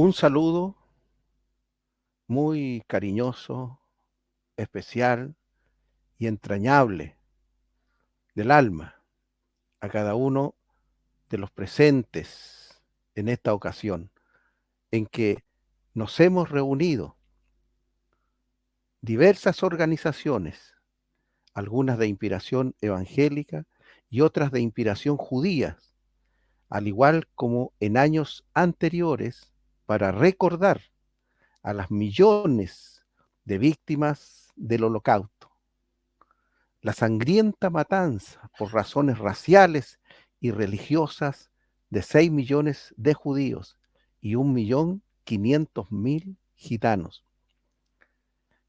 Un saludo muy cariñoso, especial y entrañable del alma a cada uno de los presentes en esta ocasión en que nos hemos reunido diversas organizaciones, algunas de inspiración evangélica y otras de inspiración judía, al igual como en años anteriores, para recordar a las millones de víctimas del Holocausto, la sangrienta matanza por razones raciales y religiosas de 6 millones de judíos y 1.500.000 gitanos,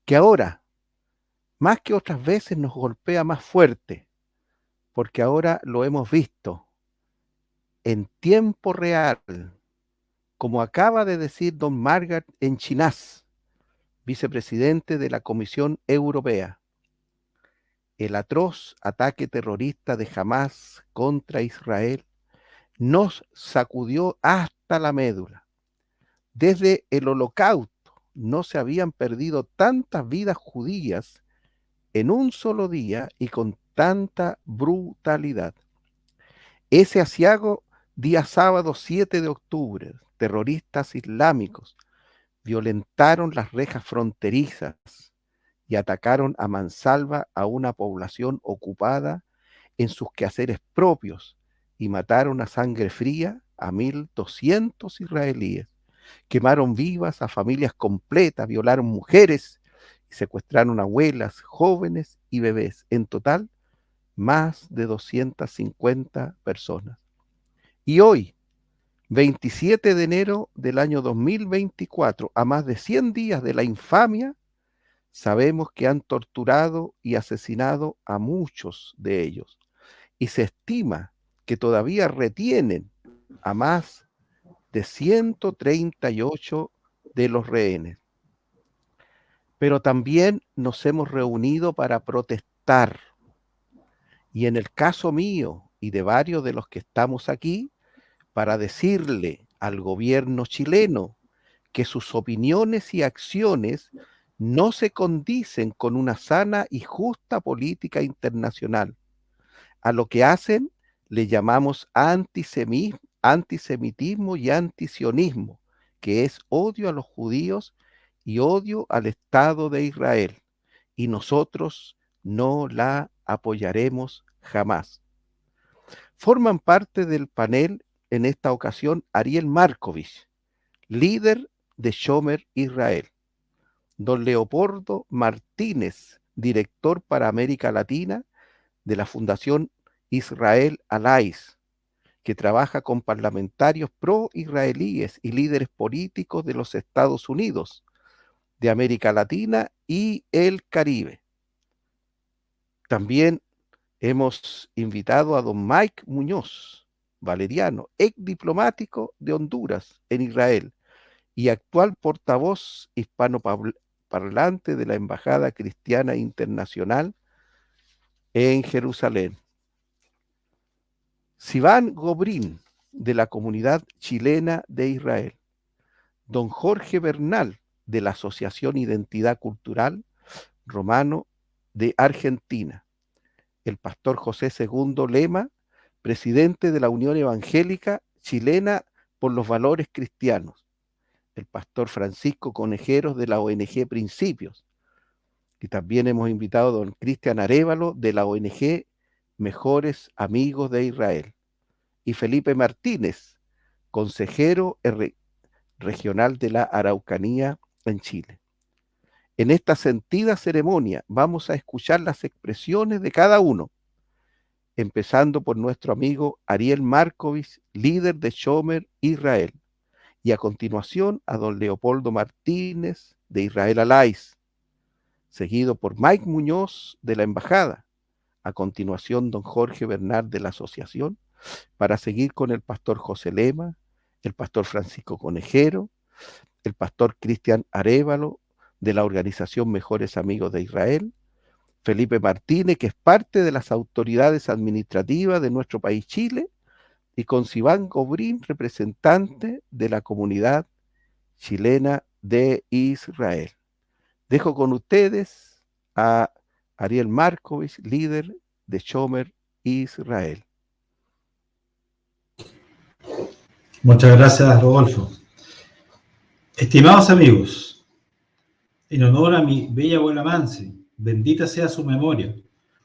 que ahora, más que otras veces, nos golpea más fuerte, porque ahora lo hemos visto en tiempo real, como acaba de decir don Margaret Enchinás, vicepresidente de la Comisión Europea. El atroz ataque terrorista de Hamás contra Israel nos sacudió hasta la médula. Desde el Holocausto no se habían perdido tantas vidas judías en un solo día y con tanta brutalidad. Ese aciago día sábado 7 de octubre, terroristas islámicos violentaron las rejas fronterizas y atacaron a mansalva a una población ocupada en sus quehaceres propios y mataron a sangre fría a 1.200 israelíes. Quemaron vivas a familias completas, violaron mujeres y secuestraron abuelas, jóvenes y bebés. En total, más de 250 personas. Y hoy, 27 de enero del año 2024, a más de 100 días de la infamia, sabemos que han torturado y asesinado a muchos de ellos. Y se estima que todavía retienen a más de 138 de los rehenes. Pero también nos hemos reunido para protestar. Y en el caso mío y de varios de los que estamos aquí, para decirle al gobierno chileno que sus opiniones y acciones no se condicen con una sana y justa política internacional. A lo que hacen le llamamos antisemitismo y antisionismo, que es odio a los judíos y odio al Estado de Israel. Y nosotros no la apoyaremos jamás. Forman parte del panel en esta ocasión Ariel Markovich, líder de Shomer Israel, don Leopoldo Martínez, director para América Latina de la Fundación Israel Allies, que trabaja con parlamentarios pro-israelíes y líderes políticos de los Estados Unidos, de América Latina y el Caribe. También hemos invitado a don Mike Muñoz, valeriano, ex diplomático de Honduras en Israel y actual portavoz hispanoparlante de la Embajada Cristiana Internacional en Jerusalén. Sivan Gobrín, de la comunidad chilena de Israel. Don Jorge Bernal, de la Asociación Identidad Cultural Romano de Argentina. El pastor José Segundo Lema, presidente de la Unión Evangélica Chilena por los Valores Cristianos. El pastor Francisco Conejeros, de la ONG Principios. Y también hemos invitado a don Cristian Arévalo, de la ONG Mejores Amigos de Israel. Y Felipe Martínez, consejero regional de la Araucanía en Chile. En esta sentida ceremonia vamos a escuchar las expresiones de cada uno, empezando por nuestro amigo Ariel Markovich, líder de Shomer Israel, y a continuación a don Leopoldo Martínez de Israel Allies, seguido por Mike Muñoz de la Embajada, a continuación don Jorge Bernal de la Asociación, para seguir con el pastor José Lema, el pastor Francisco Conejero, el pastor Cristian Arévalo de la organización Mejores Amigos de Israel, Felipe Martínez, que es parte de las autoridades administrativas de nuestro país Chile, y con Sivan Gobrín, representante de la comunidad chilena de Israel. Dejo con ustedes a Ariel Markovich, líder de Shomer Israel. Muchas gracias, Rodolfo. Estimados amigos, en honor a mi bella abuela Mansi, bendita sea su memoria,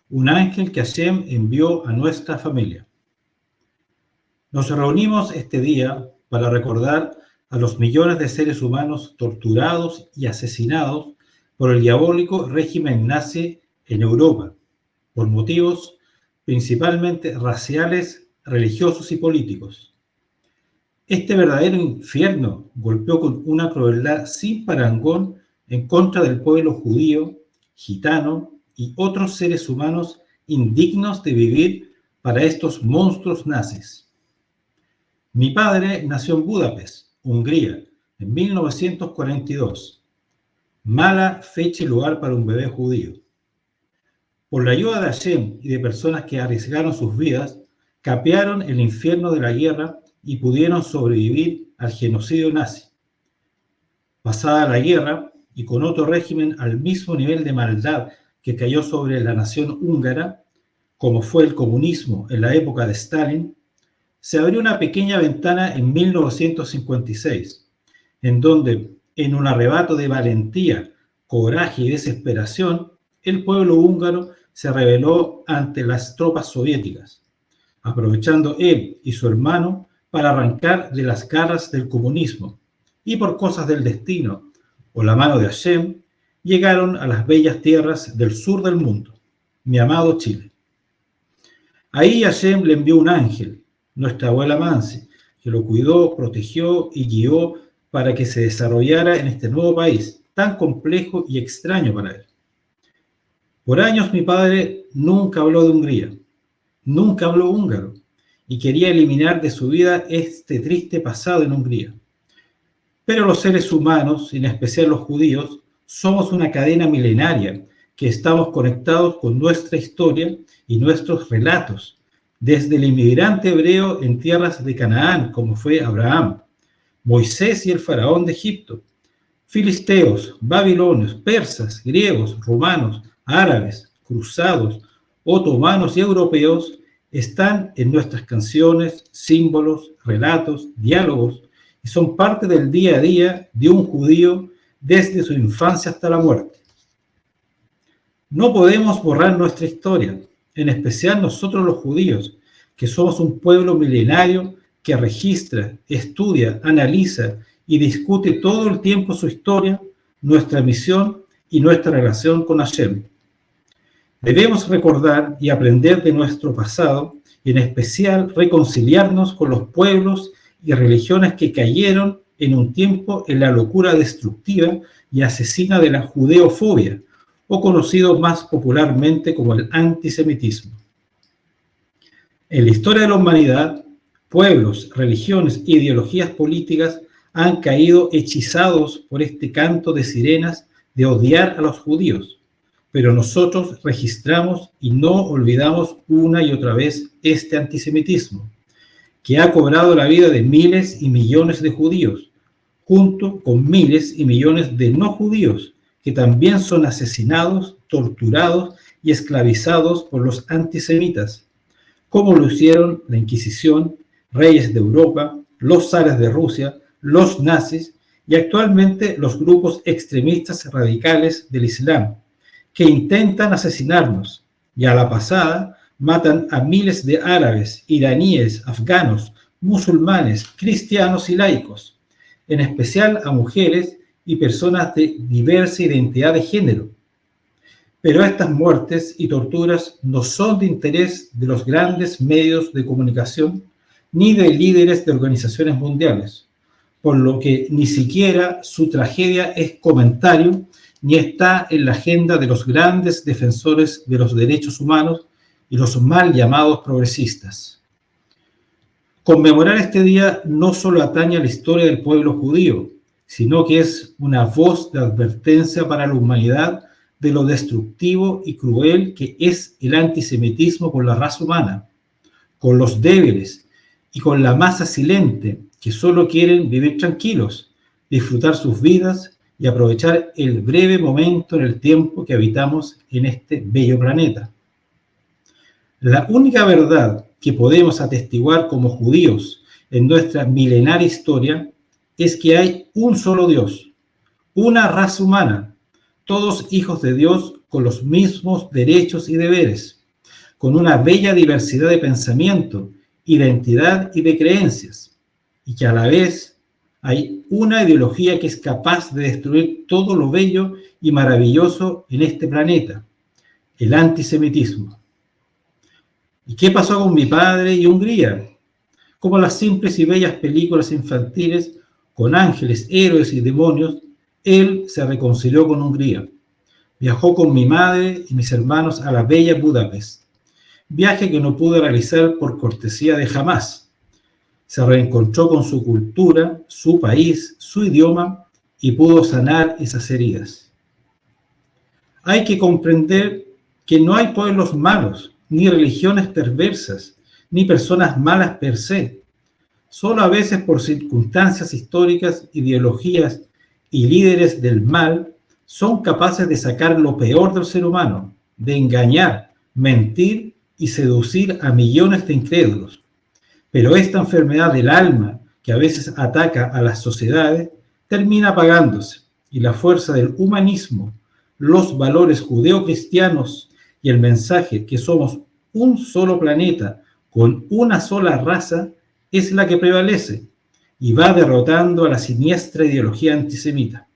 un ángel que Hashem envió a nuestra familia. Nos reunimos este día para recordar a los millones de seres humanos torturados y asesinados por el diabólico régimen nazi en Europa, por motivos principalmente raciales, religiosos y políticos. Este verdadero infierno golpeó con una crueldad sin parangón en contra del pueblo judío, gitano y otros seres humanos indignos de vivir para estos monstruos nazis. Mi padre nació en Budapest, Hungría, en 1942. Mala fecha y lugar para un bebé judío. Por la ayuda de Hashem y de personas que arriesgaron sus vidas, capearon el infierno de la guerra y pudieron sobrevivir al genocidio nazi. Pasada la guerra, y con otro régimen al mismo nivel de maldad que cayó sobre la nación húngara, como fue el comunismo en la época de Stalin, se abrió una pequeña ventana en 1956, en donde, en un arrebato de valentía, coraje y desesperación, el pueblo húngaro se rebeló ante las tropas soviéticas, aprovechando él y su hermano para arrancar de las garras del comunismo, y por cosas del destino o la mano de Hashem, llegaron a las bellas tierras del sur del mundo, mi amado Chile. Ahí Hashem le envió un ángel, nuestra abuela Mansi, que lo cuidó, protegió y guió para que se desarrollara en este nuevo país, tan complejo y extraño para él. Por años mi padre nunca habló de Hungría, nunca habló húngaro, y quería eliminar de su vida este triste pasado en Hungría. Pero los seres humanos, en especial los judíos, somos una cadena milenaria que estamos conectados con nuestra historia y nuestros relatos, desde el inmigrante hebreo en tierras de Canaán, como fue Abraham, Moisés y el faraón de Egipto, filisteos, babilonios, persas, griegos, romanos, árabes, cruzados, otomanos y europeos, están en nuestras canciones, símbolos, relatos, diálogos, y son parte del día a día de un judío desde su infancia hasta la muerte. No podemos borrar nuestra historia, en especial nosotros los judíos, que somos un pueblo milenario que registra, estudia, analiza y discute todo el tiempo su historia, nuestra misión y nuestra relación con Hashem. Debemos recordar y aprender de nuestro pasado y en especial reconciliarnos con los pueblos y religiones que cayeron en un tiempo en la locura destructiva y asesina de la judeofobia, o conocido más popularmente como el antisemitismo. En la historia de la humanidad, pueblos, religiones e ideologías políticas han caído hechizados por este canto de sirenas de odiar a los judíos, pero nosotros registramos y no olvidamos una y otra vez este antisemitismo, que ha cobrado la vida de miles y millones de judíos, junto con miles y millones de no judíos, que también son asesinados, torturados y esclavizados por los antisemitas, como lo hicieron la Inquisición, reyes de Europa, los zares de Rusia, los nazis y actualmente los grupos extremistas radicales del Islam, que intentan asesinarnos y a la pasada matan a miles de árabes, iraníes, afganos, musulmanes, cristianos y laicos, en especial a mujeres y personas de diversa identidad de género. Pero estas muertes y torturas no son de interés de los grandes medios de comunicación ni de líderes de organizaciones mundiales, por lo que ni siquiera su tragedia es comentario ni está en la agenda de los grandes defensores de los derechos humanos y los mal llamados progresistas. Conmemorar este día no solo atañe a la historia del pueblo judío, sino que es una voz de advertencia para la humanidad de lo destructivo y cruel que es el antisemitismo con la raza humana, con los débiles y con la masa silente que solo quieren vivir tranquilos, disfrutar sus vidas y aprovechar el breve momento en el tiempo que habitamos en este bello planeta. La única verdad que podemos atestiguar como judíos en nuestra milenaria historia es que hay un solo Dios, una raza humana, todos hijos de Dios con los mismos derechos y deberes, con una bella diversidad de pensamiento, identidad y de creencias, y que a la vez hay una ideología que es capaz de destruir todo lo bello y maravilloso en este planeta, el antisemitismo. ¿Y qué pasó con mi padre y Hungría? Como las simples y bellas películas infantiles con ángeles, héroes y demonios, él se reconcilió con Hungría. Viajó con mi madre y mis hermanos a la bella Budapest, viaje que no pudo realizar por cortesía de Hamas. Se reencontró con su cultura, su país, su idioma y pudo sanar esas heridas. Hay que comprender que no hay pueblos malos, ni religiones perversas, ni personas malas per se. Solo a veces por circunstancias históricas, ideologías y líderes del mal son capaces de sacar lo peor del ser humano, de engañar, mentir y seducir a millones de incrédulos. Pero esta enfermedad del alma que a veces ataca a las sociedades termina apagándose y la fuerza del humanismo, los valores judeocristianos y el mensaje que somos un solo planeta con una sola raza es la que prevalece y va derrotando a la siniestra ideología antisemita.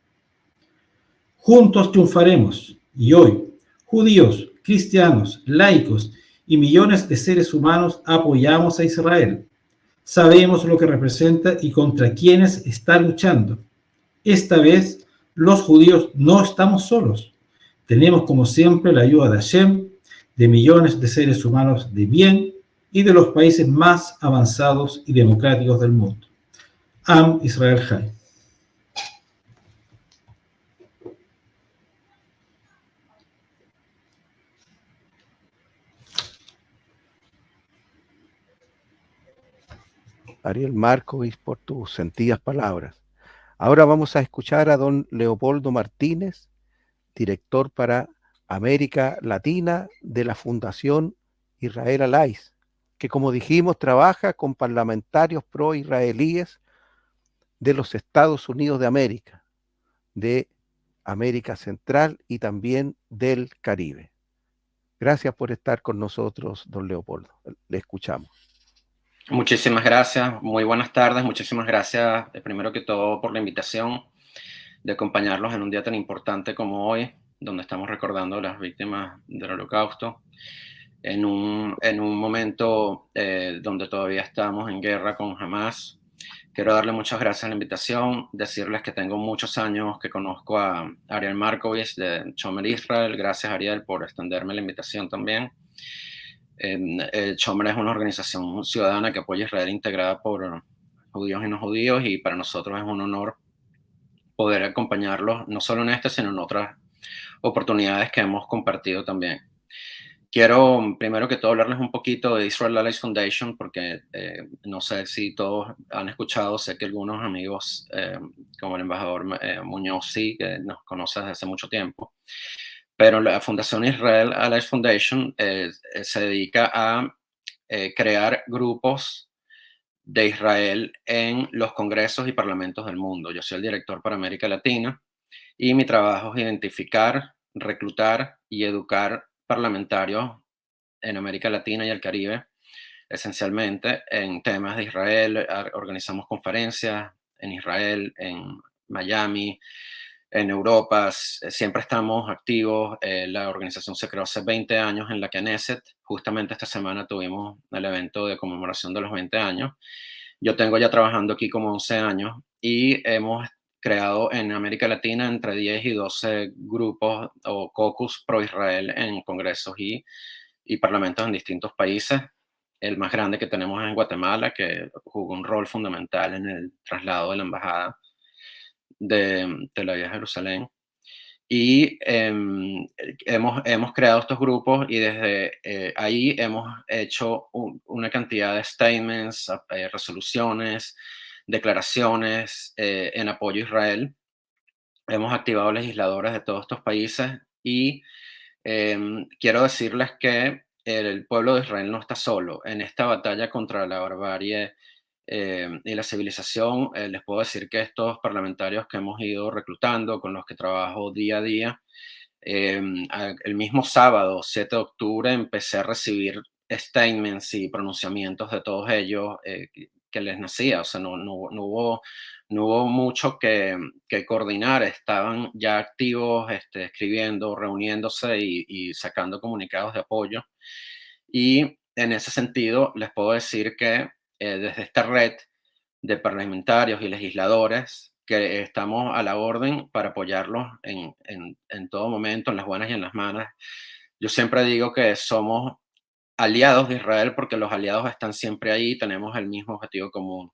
Juntos triunfaremos y hoy, judíos, cristianos, laicos y millones de seres humanos apoyamos a Israel. Sabemos lo que representa y contra quienes está luchando. Esta vez, los judíos no estamos solos. Tenemos, como siempre, la ayuda de Hashem, de millones de seres humanos de bien y de los países más avanzados y democráticos del mundo. Am Israel Chai. Ariel Markovich, por tus sentidas palabras. Ahora vamos a escuchar a don Leopoldo Martínez, director para América Latina de la Fundación Israel Allies, que como dijimos trabaja con parlamentarios pro-israelíes de los Estados Unidos de América Central y también del Caribe. Gracias por estar con nosotros, don Leopoldo. Le escuchamos. Muchísimas gracias, muy buenas tardes, muchísimas gracias primero que todo por la invitación de acompañarlos en un día tan importante como hoy, donde estamos recordando a las víctimas del Holocausto, en un momento donde todavía estamos en guerra con Hamas. Quiero darle muchas gracias a la invitación, decirles que tengo muchos años que conozco a Ariel Markovich de Chomer Israel. Gracias, Ariel, por extenderme la invitación también. Chomer es una organización ciudadana que apoya a Israel integrada por judíos y no judíos, y para nosotros es un honor poder acompañarlos, no solo en este, sino en otras oportunidades que hemos compartido también. Quiero, primero que todo, hablarles un poquito de Israel Allies Foundation, porque no sé si todos han escuchado, sé que algunos amigos, como el embajador Muñoz, sí, que nos conoce desde hace mucho tiempo. Pero la Fundación Israel Allies Foundation se dedica a crear grupos de Israel en los congresos y parlamentos del mundo. Yo soy el director para América Latina y mi trabajo es identificar, reclutar y educar parlamentarios en América Latina y el Caribe, esencialmente en temas de Israel. Organizamos conferencias en Israel, en Miami, en Europa. Siempre estamos activos. La organización se creó hace 20 años en la Knesset. Justamente esta semana tuvimos el evento de conmemoración de los 20 años. Yo tengo ya trabajando aquí como 11 años y hemos creado en América Latina entre 10 y 12 grupos o caucus pro-Israel en congresos y parlamentos en distintos países. El más grande que tenemos es en Guatemala, que jugó un rol fundamental en el traslado de la embajada de Tel Aviv a Jerusalén. Y hemos creado estos grupos y desde ahí hemos hecho una cantidad de statements, resoluciones, declaraciones en apoyo a Israel. Hemos activado legisladores de todos estos países y quiero decirles que el pueblo de Israel no está solo en esta batalla contra la barbarie y la civilización. Les puedo decir que estos parlamentarios que hemos ido reclutando, con los que trabajo día a día, el mismo sábado, 7 de octubre, empecé a recibir statements y pronunciamientos de todos ellos que les nacía. O sea, no hubo mucho que coordinar. Estaban ya activos, escribiendo, reuniéndose y sacando comunicados de apoyo. Y en ese sentido, les puedo decir que desde esta red de parlamentarios y legisladores, que estamos a la orden para apoyarlos en todo momento, en las buenas y en las malas. Yo siempre digo que somos aliados de Israel porque los aliados están siempre ahí, tenemos el mismo objetivo común.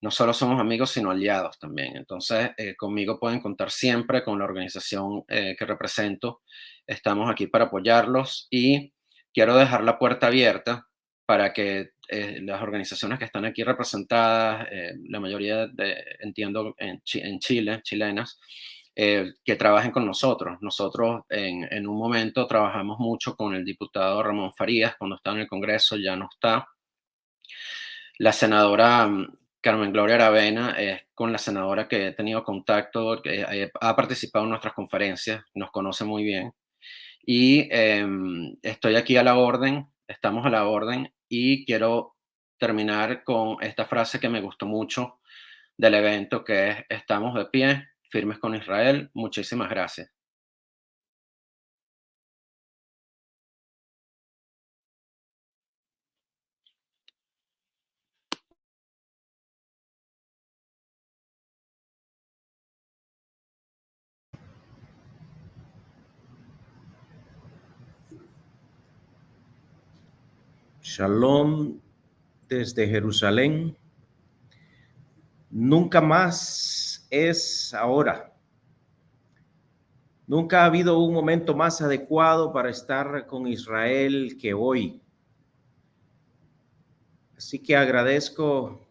No solo somos amigos, sino aliados también. Entonces, conmigo pueden contar siempre, con la organización que represento. Estamos aquí para apoyarlos y quiero dejar la puerta abierta para que las organizaciones que están aquí representadas, la mayoría entiendo en Chile, chilenas, que trabajen con nosotros. Nosotros en un momento trabajamos mucho con el diputado Ramón Farías cuando estaba en el Congreso, ya no está. La senadora Carmen Gloria Aravena es con la senadora que he tenido contacto, que ha participado en nuestras conferencias, nos conoce muy bien. Y estoy aquí a la orden, estamos a la orden, y quiero terminar con esta frase que me gustó mucho del evento, que es: estamos de pie, firmes con Israel. Muchísimas gracias. Shalom desde Jerusalén. Nunca más es ahora. Nunca ha habido un momento más adecuado para estar con Israel que hoy. Así que agradezco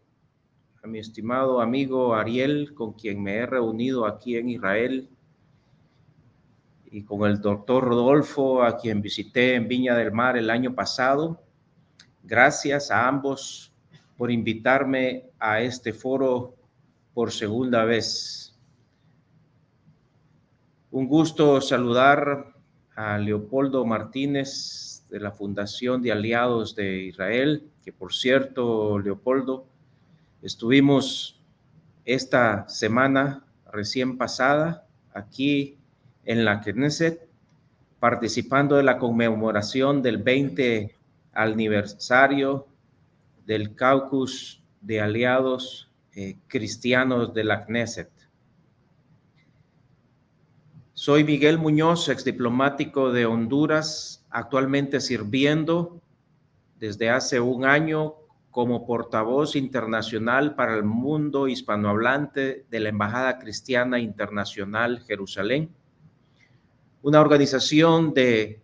a mi estimado amigo Ariel, con quien me he reunido aquí en Israel, y con el doctor Rodolfo, a quien visité en Viña del Mar el año pasado. Gracias a ambos por invitarme a este foro por segunda vez. Un gusto saludar a Leopoldo Martínez de la Fundación de Aliados de Israel, que por cierto, Leopoldo, estuvimos esta semana recién pasada aquí en la Knesset participando de la conmemoración del 20 aniversario del caucus de aliados cristianos de la Knesset. Soy Miguel Muñoz, exdiplomático de Honduras, actualmente sirviendo desde hace un año como portavoz internacional para el mundo hispanohablante de la Embajada Cristiana Internacional Jerusalén, una organización de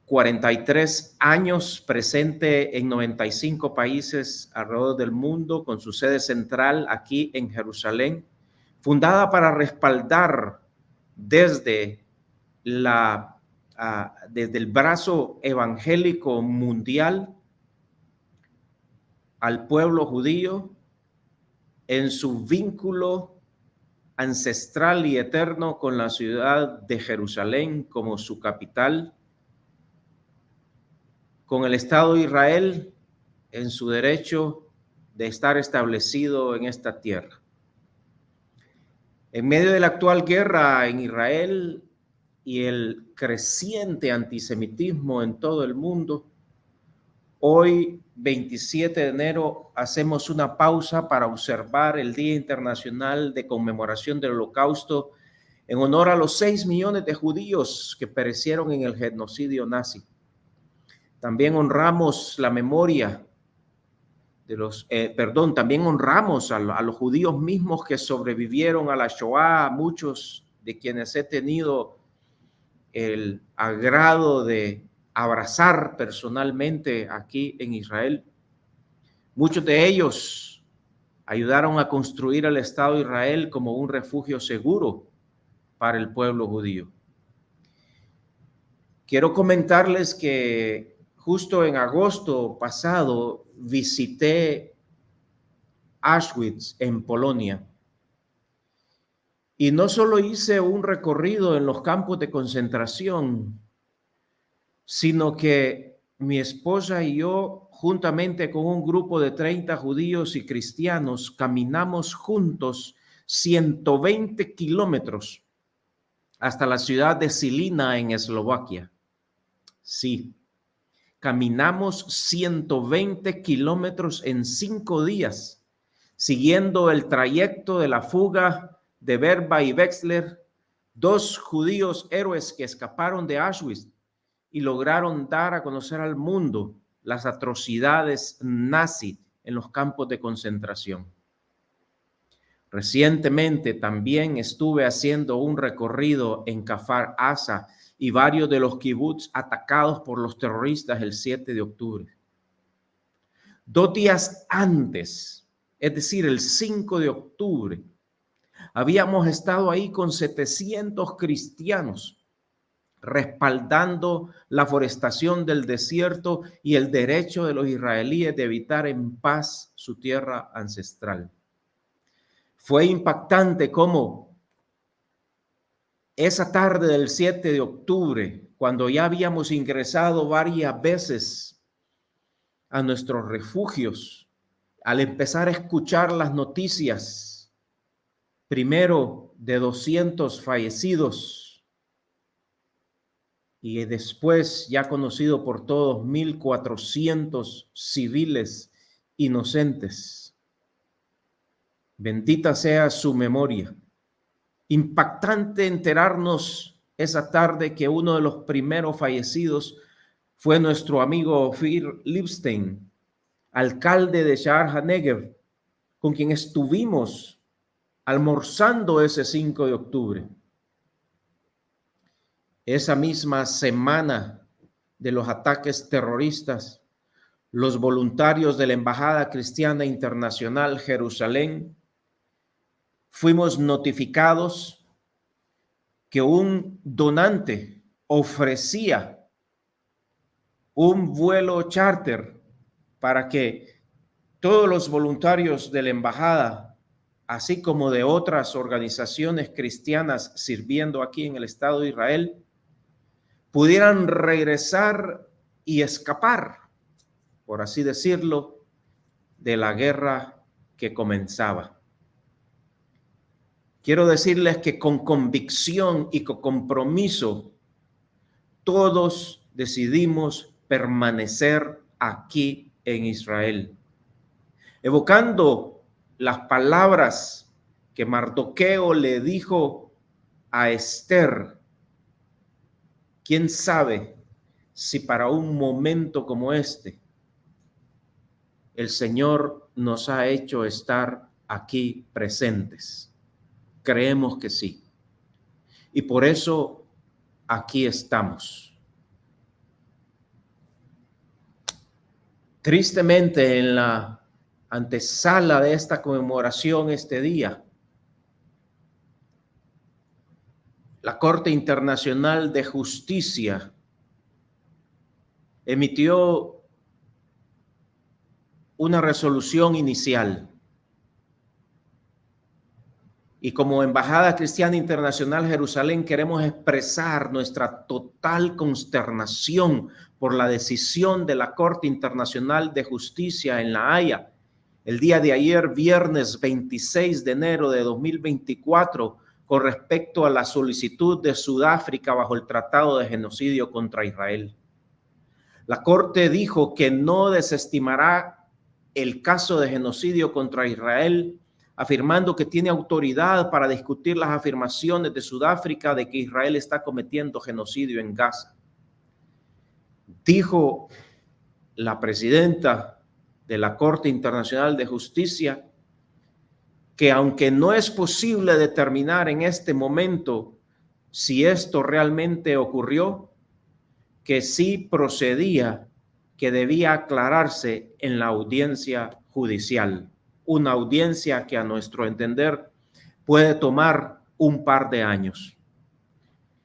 43 años presente en 95 países alrededor del mundo, con su sede central aquí en Jerusalén, fundada para respaldar desde el brazo evangélico mundial al pueblo judío en su vínculo ancestral y eterno con la ciudad de Jerusalén como su capital, con el Estado de Israel en su derecho de estar establecido en esta tierra. En medio de la actual guerra en Israel y el creciente antisemitismo en todo el mundo, hoy, 27 de enero, hacemos una pausa para observar el Día Internacional de Conmemoración del Holocausto en honor a los 6 millones de judíos que perecieron en el genocidio nazi. También honramos la memoria también honramos a los judíos mismos que sobrevivieron a la Shoah, muchos de quienes he tenido el agrado de abrazar personalmente aquí en Israel. Muchos de ellos ayudaron a construir el Estado de Israel como un refugio seguro para el pueblo judío. Quiero comentarles que justo en agosto pasado visité Auschwitz en Polonia. Y no solo hice un recorrido en los campos de concentración, sino que mi esposa y yo, juntamente con un grupo de 30 judíos y cristianos, caminamos juntos 120 kilómetros hasta la ciudad de Žilina en Eslovaquia. Sí, caminamos 120 kilómetros en 5 días, siguiendo el trayecto de la fuga de Verba y Wexler, 2 judíos héroes que escaparon de Auschwitz y lograron dar a conocer al mundo las atrocidades nazi en los campos de concentración. Recientemente también estuve haciendo un recorrido en Kfar Aza y varios de los kibutz atacados por los terroristas el 7 de octubre. 2 días antes, es decir, el 5 de octubre, habíamos estado ahí con 700 cristianos respaldando la forestación del desierto y el derecho de los israelíes de habitar en paz su tierra ancestral. Fue impactante cómo esa tarde del 7 de octubre, cuando ya habíamos ingresado varias veces a nuestros refugios, al empezar a escuchar las noticias, primero de 200 fallecidos y después, ya conocido por todos, 1,400 civiles inocentes. Bendita sea su memoria. Impactante enterarnos esa tarde que uno de los primeros fallecidos fue nuestro amigo Ofir Lipstein, alcalde de Sha'ar HaNegev, con quien estuvimos almorzando ese 5 de octubre. Esa misma semana de los ataques terroristas, los voluntarios de la Embajada Cristiana Internacional Jerusalén fuimos notificados que un donante ofrecía un vuelo charter para que todos los voluntarios de la embajada, así como de otras organizaciones cristianas sirviendo aquí en el Estado de Israel, pudieran regresar y escapar, por así decirlo, de la guerra que comenzaba. Quiero decirles que con convicción y con compromiso, todos decidimos permanecer aquí en Israel, evocando las palabras que Mardoqueo le dijo a Esther. ¿Quién sabe si para un momento como este el Señor nos ha hecho estar aquí presentes? Creemos que sí. Y por eso aquí estamos. Tristemente, en la antesala de esta conmemoración este día, la Corte Internacional de Justicia emitió una resolución inicial. Y como Embajada Cristiana Internacional Jerusalén queremos expresar nuestra total consternación por la decisión de la Corte Internacional de Justicia en La Haya el día de ayer, viernes 26 de enero de 2024, con respecto a la solicitud de Sudáfrica bajo el Tratado de Genocidio contra Israel. La Corte dijo que no desestimará el caso de genocidio contra Israel, afirmando que tiene autoridad para discutir las afirmaciones de Sudáfrica de que Israel está cometiendo genocidio en Gaza. Dijo la presidenta de la Corte Internacional de Justicia que aunque no es posible determinar en este momento si esto realmente ocurrió, que sí procedía, que debía aclararse en la audiencia judicial. una audiencia que a nuestro entender puede tomar un par de años.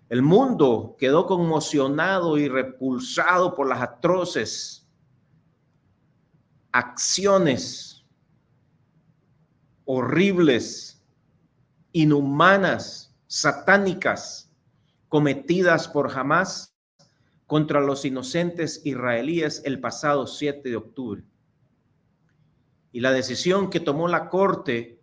El mundo quedó conmocionado y repulsado por las atroces acciones horribles, inhumanas, satánicas, cometidas por Hamás contra los inocentes israelíes el pasado 7 de octubre. Y la decisión que tomó la Corte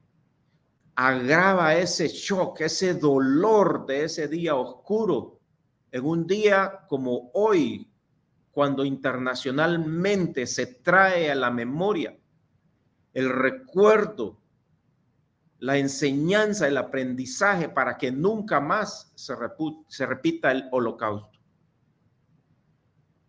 agrava ese shock, ese dolor de ese día oscuro, en un día como hoy, cuando internacionalmente se trae a la memoria el recuerdo, la enseñanza, el aprendizaje para que nunca más se repita el holocausto.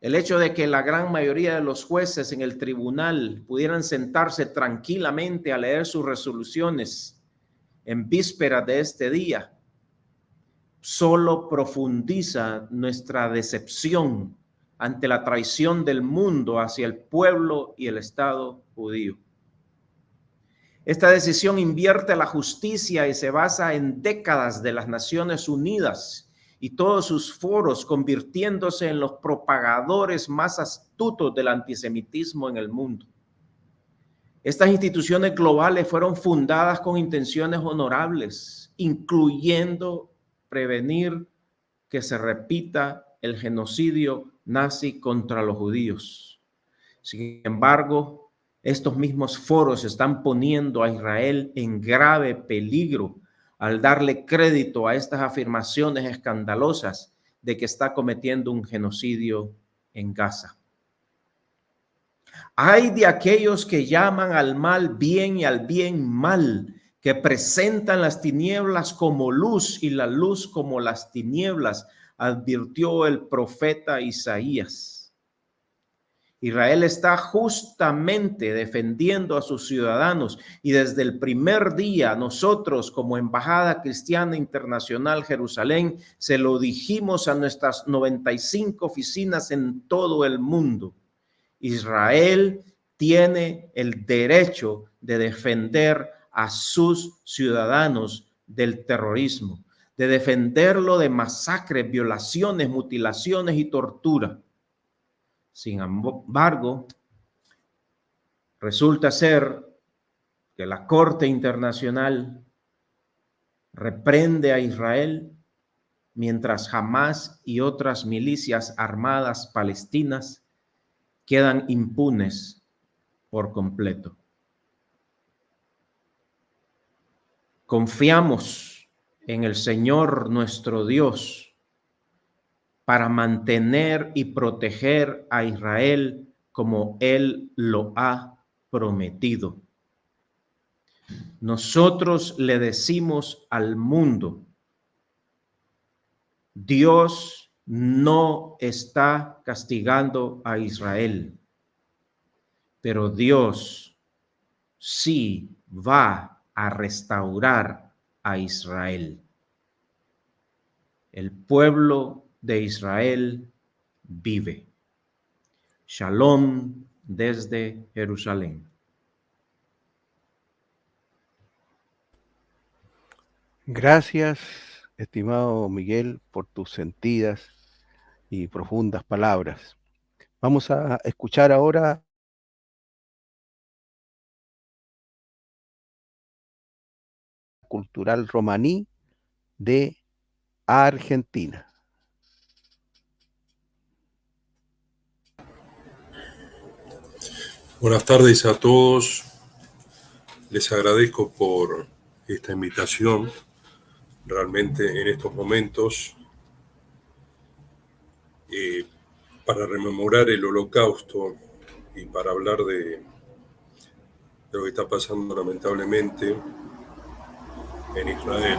El hecho de que la gran mayoría de los jueces en el tribunal pudieran sentarse tranquilamente a leer sus resoluciones en víspera de este día, solo profundiza nuestra decepción ante la traición del mundo hacia el pueblo y el Estado judío. Esta decisión invierte la justicia y se basa en décadas de las Naciones Unidas y todos sus foros, convirtiéndose en los propagadores más astutos del antisemitismo en el mundo. Estas instituciones globales fueron fundadas con intenciones honorables, incluyendo prevenir que se repita el genocidio nazi contra los judíos. Sin embargo, estos mismos foros están poniendo a Israel en grave peligro al darle crédito a estas afirmaciones escandalosas de que está cometiendo un genocidio en Gaza. Hay de aquellos que llaman al mal bien y al bien mal, que presentan las tinieblas como luz y la luz como las tinieblas, advirtió el profeta Isaías. Israel está justamente defendiendo a sus ciudadanos y desde el primer día nosotros como Embajada Cristiana Internacional Jerusalén se lo dijimos a nuestras 95 oficinas en todo el mundo. Israel tiene el derecho de defender a sus ciudadanos del terrorismo, de defenderlo de masacres, violaciones, mutilaciones y tortura. Sin embargo, resulta ser que la Corte Internacional reprende a Israel mientras Hamás y otras milicias armadas palestinas quedan impunes por completo. Confiamos en el Señor nuestro Dios para mantener y proteger a Israel como Él lo ha prometido. Nosotros le decimos al mundo, Dios no está castigando a Israel, pero Dios sí va a restaurar a Israel. El pueblo de Israel vive. Shalom desde Jerusalén. Gracias, estimado Miguel, por tus sentidas y profundas palabras. Vamos a escuchar ahora cultural romaní de Argentina. Buenas tardes a todos. Les agradezco por esta invitación. Realmente en estos momentos para rememorar el Holocausto y para hablar de lo que está pasando lamentablemente en Israel.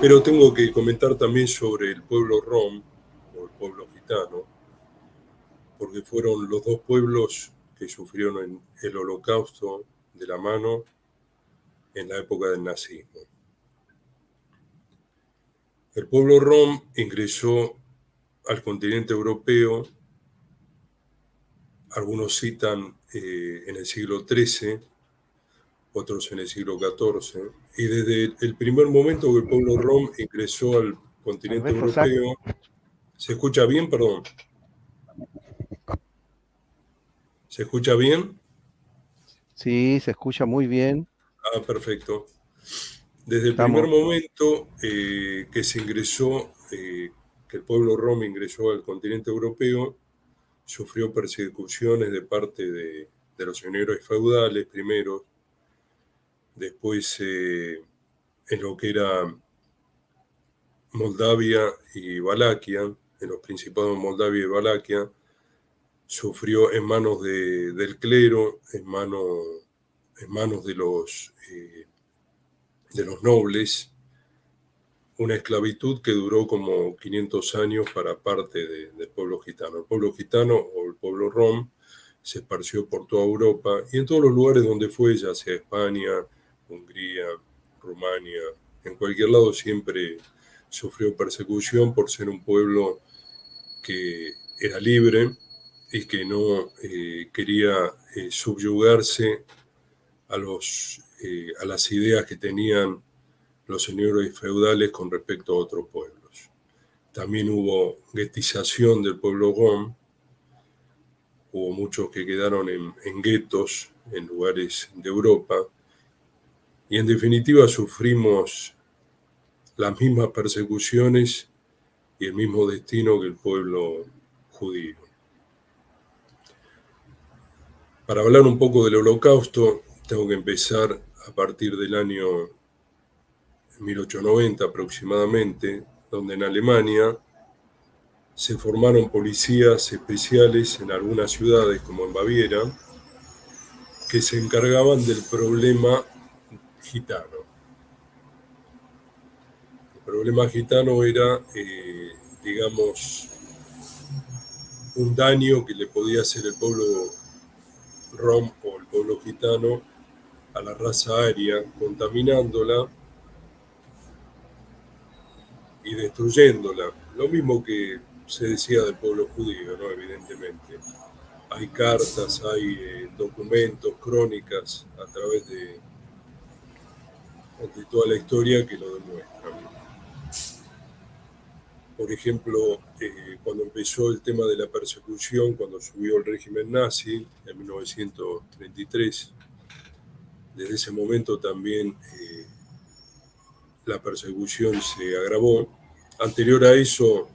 Pero tengo que comentar también sobre el pueblo rom o el pueblo gitano, porque fueron los dos pueblos que sufrieron el Holocausto de la mano en la época del nazismo. El pueblo rom ingresó al continente europeo, algunos citan en el siglo XIII, otros en el siglo XIV, y desde el primer momento que el pueblo rom ingresó al continente Alberto, europeo. ¿Se escucha bien? Perdón. ¿Se escucha bien? Sí, se escucha muy bien. Ah, perfecto. Desde el Estamos. primer momento que se ingresó, que el pueblo rom ingresó al continente europeo, sufrió persecuciones de parte de los señores feudales primero, después en lo que era Moldavia y Valaquia, en los principados de Moldavia y Valaquia, sufrió en manos del clero, en manos de los nobles, una esclavitud que duró como 500 años para parte del pueblo gitano. El pueblo gitano o el pueblo rom se esparció por toda Europa y en todos los lugares donde fue, ya sea España, Hungría, Rumania, en cualquier lado siempre sufrió persecución por ser un pueblo que era libre y que no quería subyugarse a las ideas que tenían los señores feudales con respecto a otros pueblos. También hubo guetización del pueblo rom, hubo muchos que quedaron en guetos en lugares de Europa, y en definitiva sufrimos las mismas persecuciones y el mismo destino que el pueblo judío. Para hablar un poco del Holocausto, tengo que empezar a partir del año 1890 aproximadamente, donde en Alemania se formaron policías especiales en algunas ciudades, como en Baviera, que se encargaban del problema gitano. El problema gitano era, digamos, un daño que le podía hacer el pueblo rom o el pueblo gitano a la raza aria, contaminándola y destruyéndola. Lo mismo que se decía del pueblo judío, ¿no? Evidentemente. Hay cartas, hay documentos, crónicas a través de toda la historia que lo demuestran. Por ejemplo, cuando empezó el tema de la persecución, cuando subió el régimen nazi en 1933, desde ese momento también la persecución se agravó. Anterior a eso,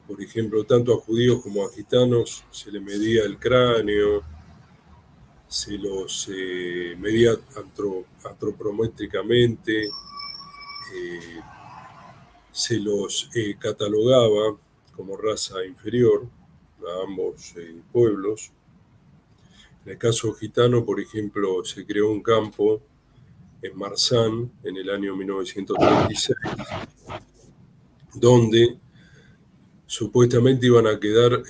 por ejemplo, tanto a judíos como a gitanos se les medía el cráneo, se los medía antropométricamente, se los catalogaba como raza inferior a ambos pueblos. En el caso gitano, por ejemplo, se creó un campo en Marzán en el año 1936, donde supuestamente iban a quedar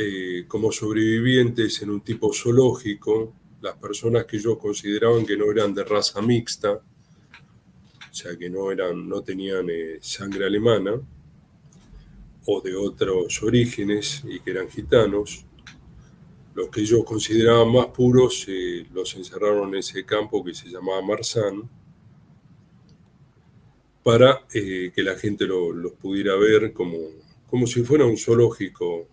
como sobrevivientes en un tipo zoológico las personas que ellos consideraban que no eran de raza mixta, o sea que no tenían sangre alemana o de otros orígenes y que eran gitanos. Los que ellos consideraban más puros los encerraron en ese campo que se llamaba Marzán para que la gente los pudiera ver como si fuera un zoológico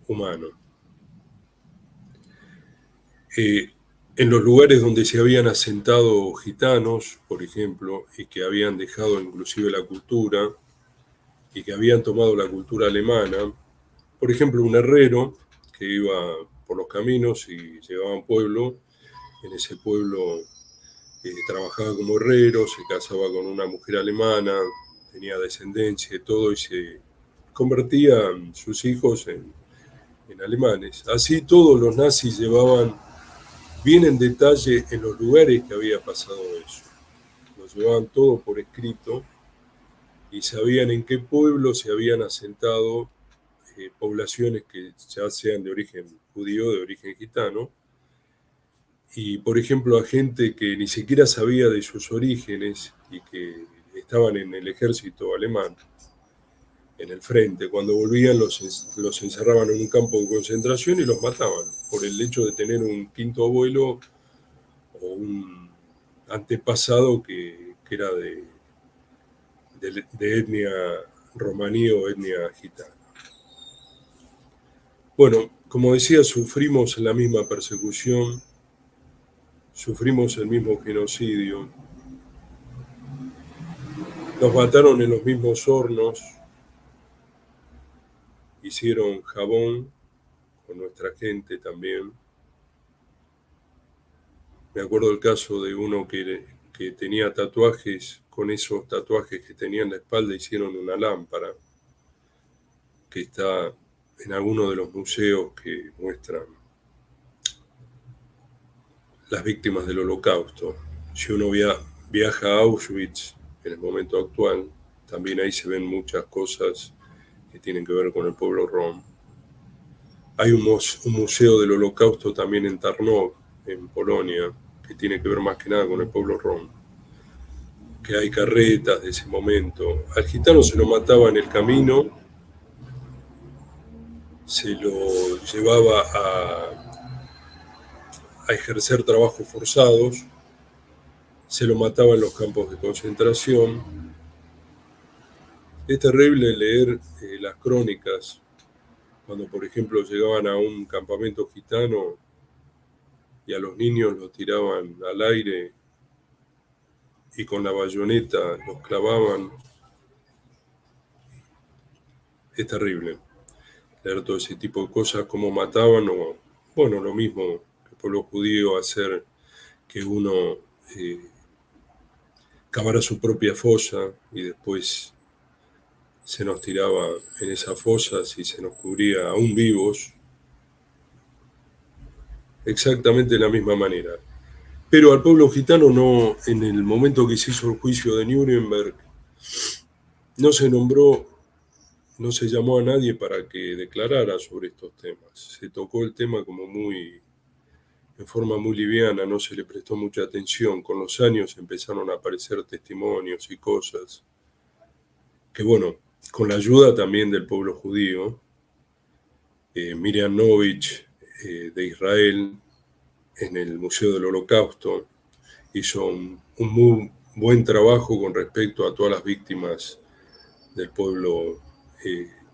humano. En los lugares donde se habían asentado gitanos, por ejemplo, y que habían dejado inclusive la cultura, y que habían tomado la cultura alemana, por ejemplo, un herrero que iba por los caminos y llegaba a un pueblo, en ese pueblo trabajaba como herrero, se casaba con una mujer alemana, tenía descendencia y todo, y se convertían sus hijos en alemanes. Así todos los nazis llevaban bien en detalle en los lugares que había pasado eso. Los llevaban todo por escrito y sabían en qué pueblo se habían asentado poblaciones que ya sean de origen judío, de origen gitano, y por ejemplo a gente que ni siquiera sabía de sus orígenes y que estaban en el ejército alemán, en el frente, cuando volvían los encerraban en un campo de concentración y los mataban por el hecho de tener un quinto abuelo o un antepasado que era de etnia romaní o etnia gitana. Bueno, como decía, sufrimos la misma persecución, sufrimos el mismo genocidio, nos mataron en los mismos hornos, hicieron jabón con nuestra gente también. Me acuerdo el caso de uno que tenía tatuajes, con esos tatuajes que tenía en la espalda hicieron una lámpara que está en alguno de los museos que muestran las víctimas del Holocausto. Si uno viaja a Auschwitz en el momento actual, también ahí se ven muchas cosas que tienen que ver con el pueblo rom. Hay un museo del Holocausto también en Tarnów, en Polonia, que tiene que ver más que nada con el pueblo rom. Que hay carretas de ese momento. Al gitano se lo mataba en el camino, se lo llevaba a ejercer trabajos forzados, se lo mataba en los campos de concentración. Es terrible leer las crónicas cuando, por ejemplo, llegaban a un campamento gitano y a los niños los tiraban al aire y con la bayoneta los clavaban. Es terrible leer todo ese tipo de cosas, cómo mataban, o bueno, lo mismo que el pueblo judío, hacer que uno cavara su propia fosa y después se nos tiraba en esas fosas y se nos cubría aún vivos, exactamente de la misma manera. Pero al pueblo gitano no, en el momento que se hizo el juicio de Nuremberg, no se nombró, no se llamó a nadie para que declarara sobre estos temas. Se tocó el tema como en forma muy liviana, no se le prestó mucha atención. Con los años empezaron a aparecer testimonios y cosas que, bueno, con la ayuda también del pueblo judío, Miriam Novich de Israel, en el Museo del Holocausto, hizo un muy buen trabajo con respecto a todas las víctimas del pueblo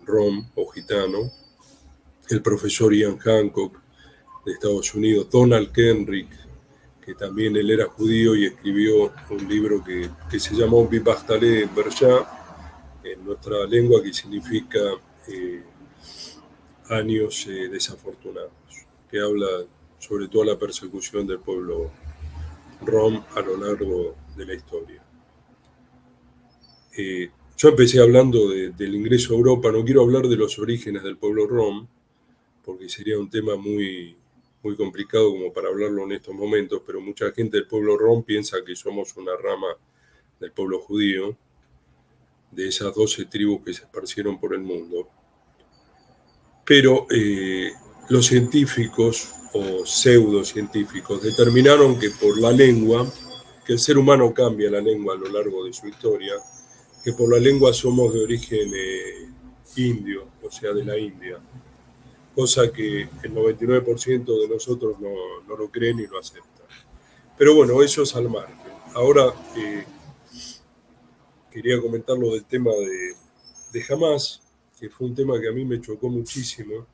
rom o gitano. El profesor Ian Hancock de Estados Unidos, Donald Kenrick, que también él era judío y escribió un libro que se llamó Vivastale Berja, en nuestra lengua, que significa años desafortunados, que habla sobre toda la persecución del pueblo rom a lo largo de la historia. Yo empecé hablando del ingreso a Europa, no quiero hablar de los orígenes del pueblo rom, porque sería un tema muy, muy complicado como para hablarlo en estos momentos, pero mucha gente del pueblo rom piensa que somos una rama del pueblo judío, de esas 12 tribus que se esparcieron por el mundo. Pero los científicos o pseudocientíficos determinaron que por la lengua, que el ser humano cambia la lengua a lo largo de su historia, que por la lengua somos de origen indio, o sea, de la India, cosa que el 99% de nosotros no lo creen ni lo aceptan. Pero bueno, eso es al margen. Ahora quería comentar lo del tema de Hamas, que fue un tema que a mí me chocó muchísimo,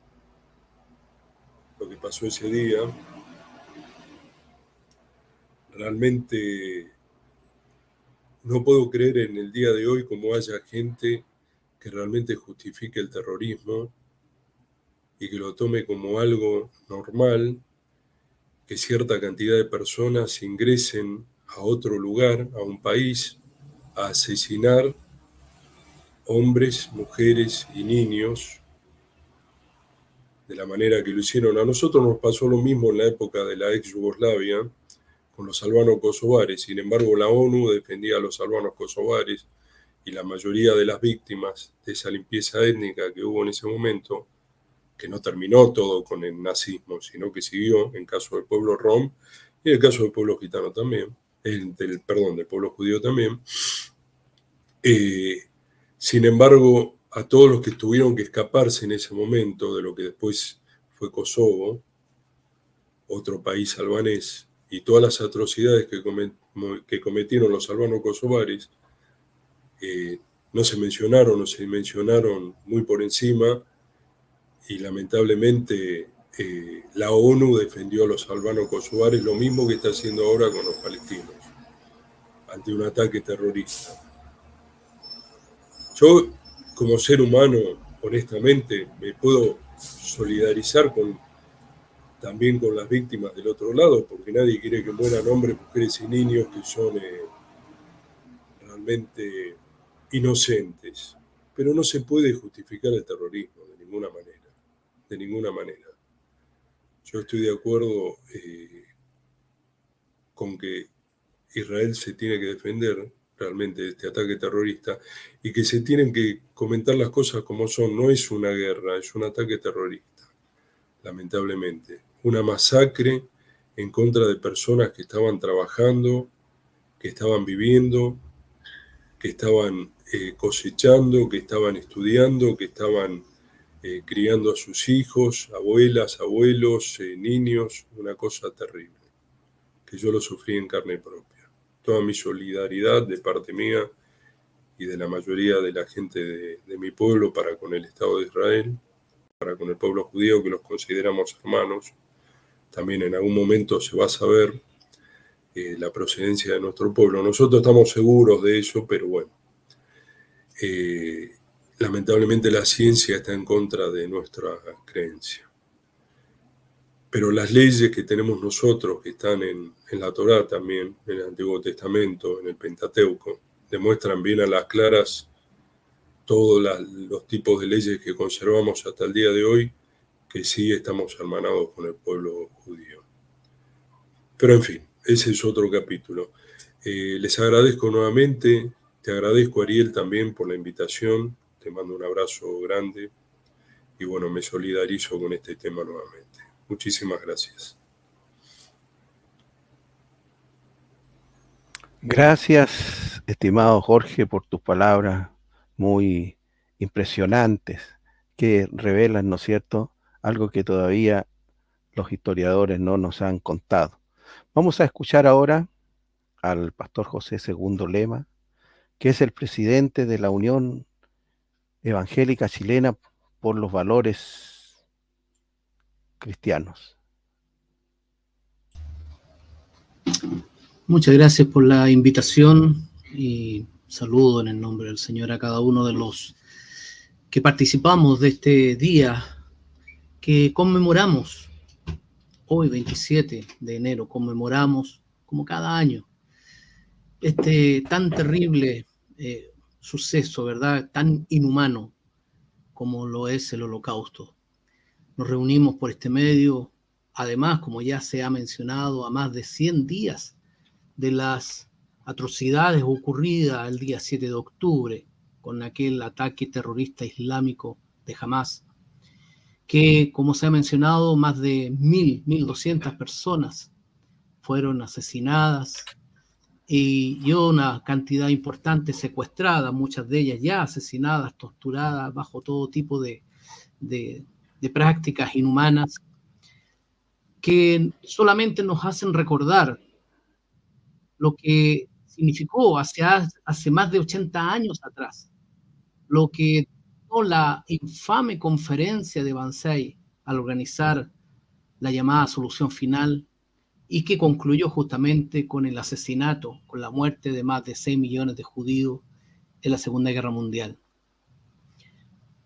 lo que pasó ese día. Realmente no puedo creer en el día de hoy cómo haya gente que realmente justifique el terrorismo y que lo tome como algo normal, que cierta cantidad de personas ingresen a otro lugar, a un país, a asesinar hombres, mujeres y niños de la manera que lo hicieron. A nosotros nos pasó lo mismo en la época de la ex Yugoslavia con los albano-kosovares. Sin embargo, la ONU defendía a los albano-kosovares y la mayoría de las víctimas de esa limpieza étnica que hubo en ese momento, que no terminó todo con el nazismo, sino que siguió en caso del pueblo rom y en el caso del pueblo gitano también, del pueblo judío también. Sin embargo, a todos los que tuvieron que escaparse en ese momento de lo que después fue Kosovo, otro país albanés, y todas las atrocidades que cometieron los albano-kosovares no se mencionaron o se mencionaron muy por encima, y lamentablemente la ONU defendió a los albano-kosovares, lo mismo que está haciendo ahora con los palestinos, ante un ataque terrorista. Yo, como ser humano, honestamente, me puedo solidarizar también con las víctimas del otro lado, porque nadie quiere que mueran hombres, mujeres y niños que son realmente inocentes. Pero no se puede justificar el terrorismo de ninguna manera, de ninguna manera. Yo estoy de acuerdo con que Israel se tiene que defender realmente de este ataque terrorista y que se tienen que comentar las cosas como son. No es una guerra, es un ataque terrorista, lamentablemente. Una masacre en contra de personas que estaban trabajando, que estaban viviendo, que estaban cosechando, que estaban estudiando, que estaban criando a sus hijos, abuelas, abuelos, niños, una cosa terrible, que yo lo sufrí en carne propia. Toda mi solidaridad de parte mía y de la mayoría de la gente de mi pueblo para con el Estado de Israel, para con el pueblo judío, que los consideramos hermanos. También en algún momento se va a saber la procedencia de nuestro pueblo. Nosotros estamos seguros de eso, pero bueno, lamentablemente la ciencia está en contra de nuestra creencia. Pero las leyes que tenemos nosotros, que están en la Torá también, en el Antiguo Testamento, en el Pentateuco, demuestran bien a las claras todos los tipos de leyes que conservamos hasta el día de hoy, que sí estamos hermanados con el pueblo judío. Pero en fin, ese es otro capítulo. Les agradezco nuevamente, te agradezco, Ariel, también por la invitación, te mando un abrazo grande y bueno, me solidarizo con este tema nuevamente. Muchísimas gracias. Gracias, estimado Jorge, por tus palabras muy impresionantes que revelan, ¿no es cierto?, algo que todavía los historiadores no nos han contado. Vamos a escuchar ahora al pastor José II Lema, que es el presidente de la Unión Evangélica Chilena por los Valores Cristianos. Muchas gracias por la invitación y saludo en el nombre del Señor a cada uno de los que participamos de este día que conmemoramos. Hoy, 27 de enero, conmemoramos, como cada año, este tan terrible suceso, ¿verdad? Tan inhumano como lo es el Holocausto. Nos reunimos por este medio, además, como ya se ha mencionado, a más de 100 días de las atrocidades ocurridas el día 7 de octubre con aquel ataque terrorista islámico de Hamás, que, como se ha mencionado, más de 1.200 personas fueron asesinadas y una cantidad importante secuestrada, muchas de ellas ya asesinadas, torturadas bajo todo tipo de prácticas inhumanas que solamente nos hacen recordar lo que significó hace más de 80 años atrás, lo que la infame conferencia de Wannsee al organizar la llamada solución final y que concluyó justamente con el asesinato, con la muerte de más de 6 millones de judíos en la Segunda Guerra Mundial.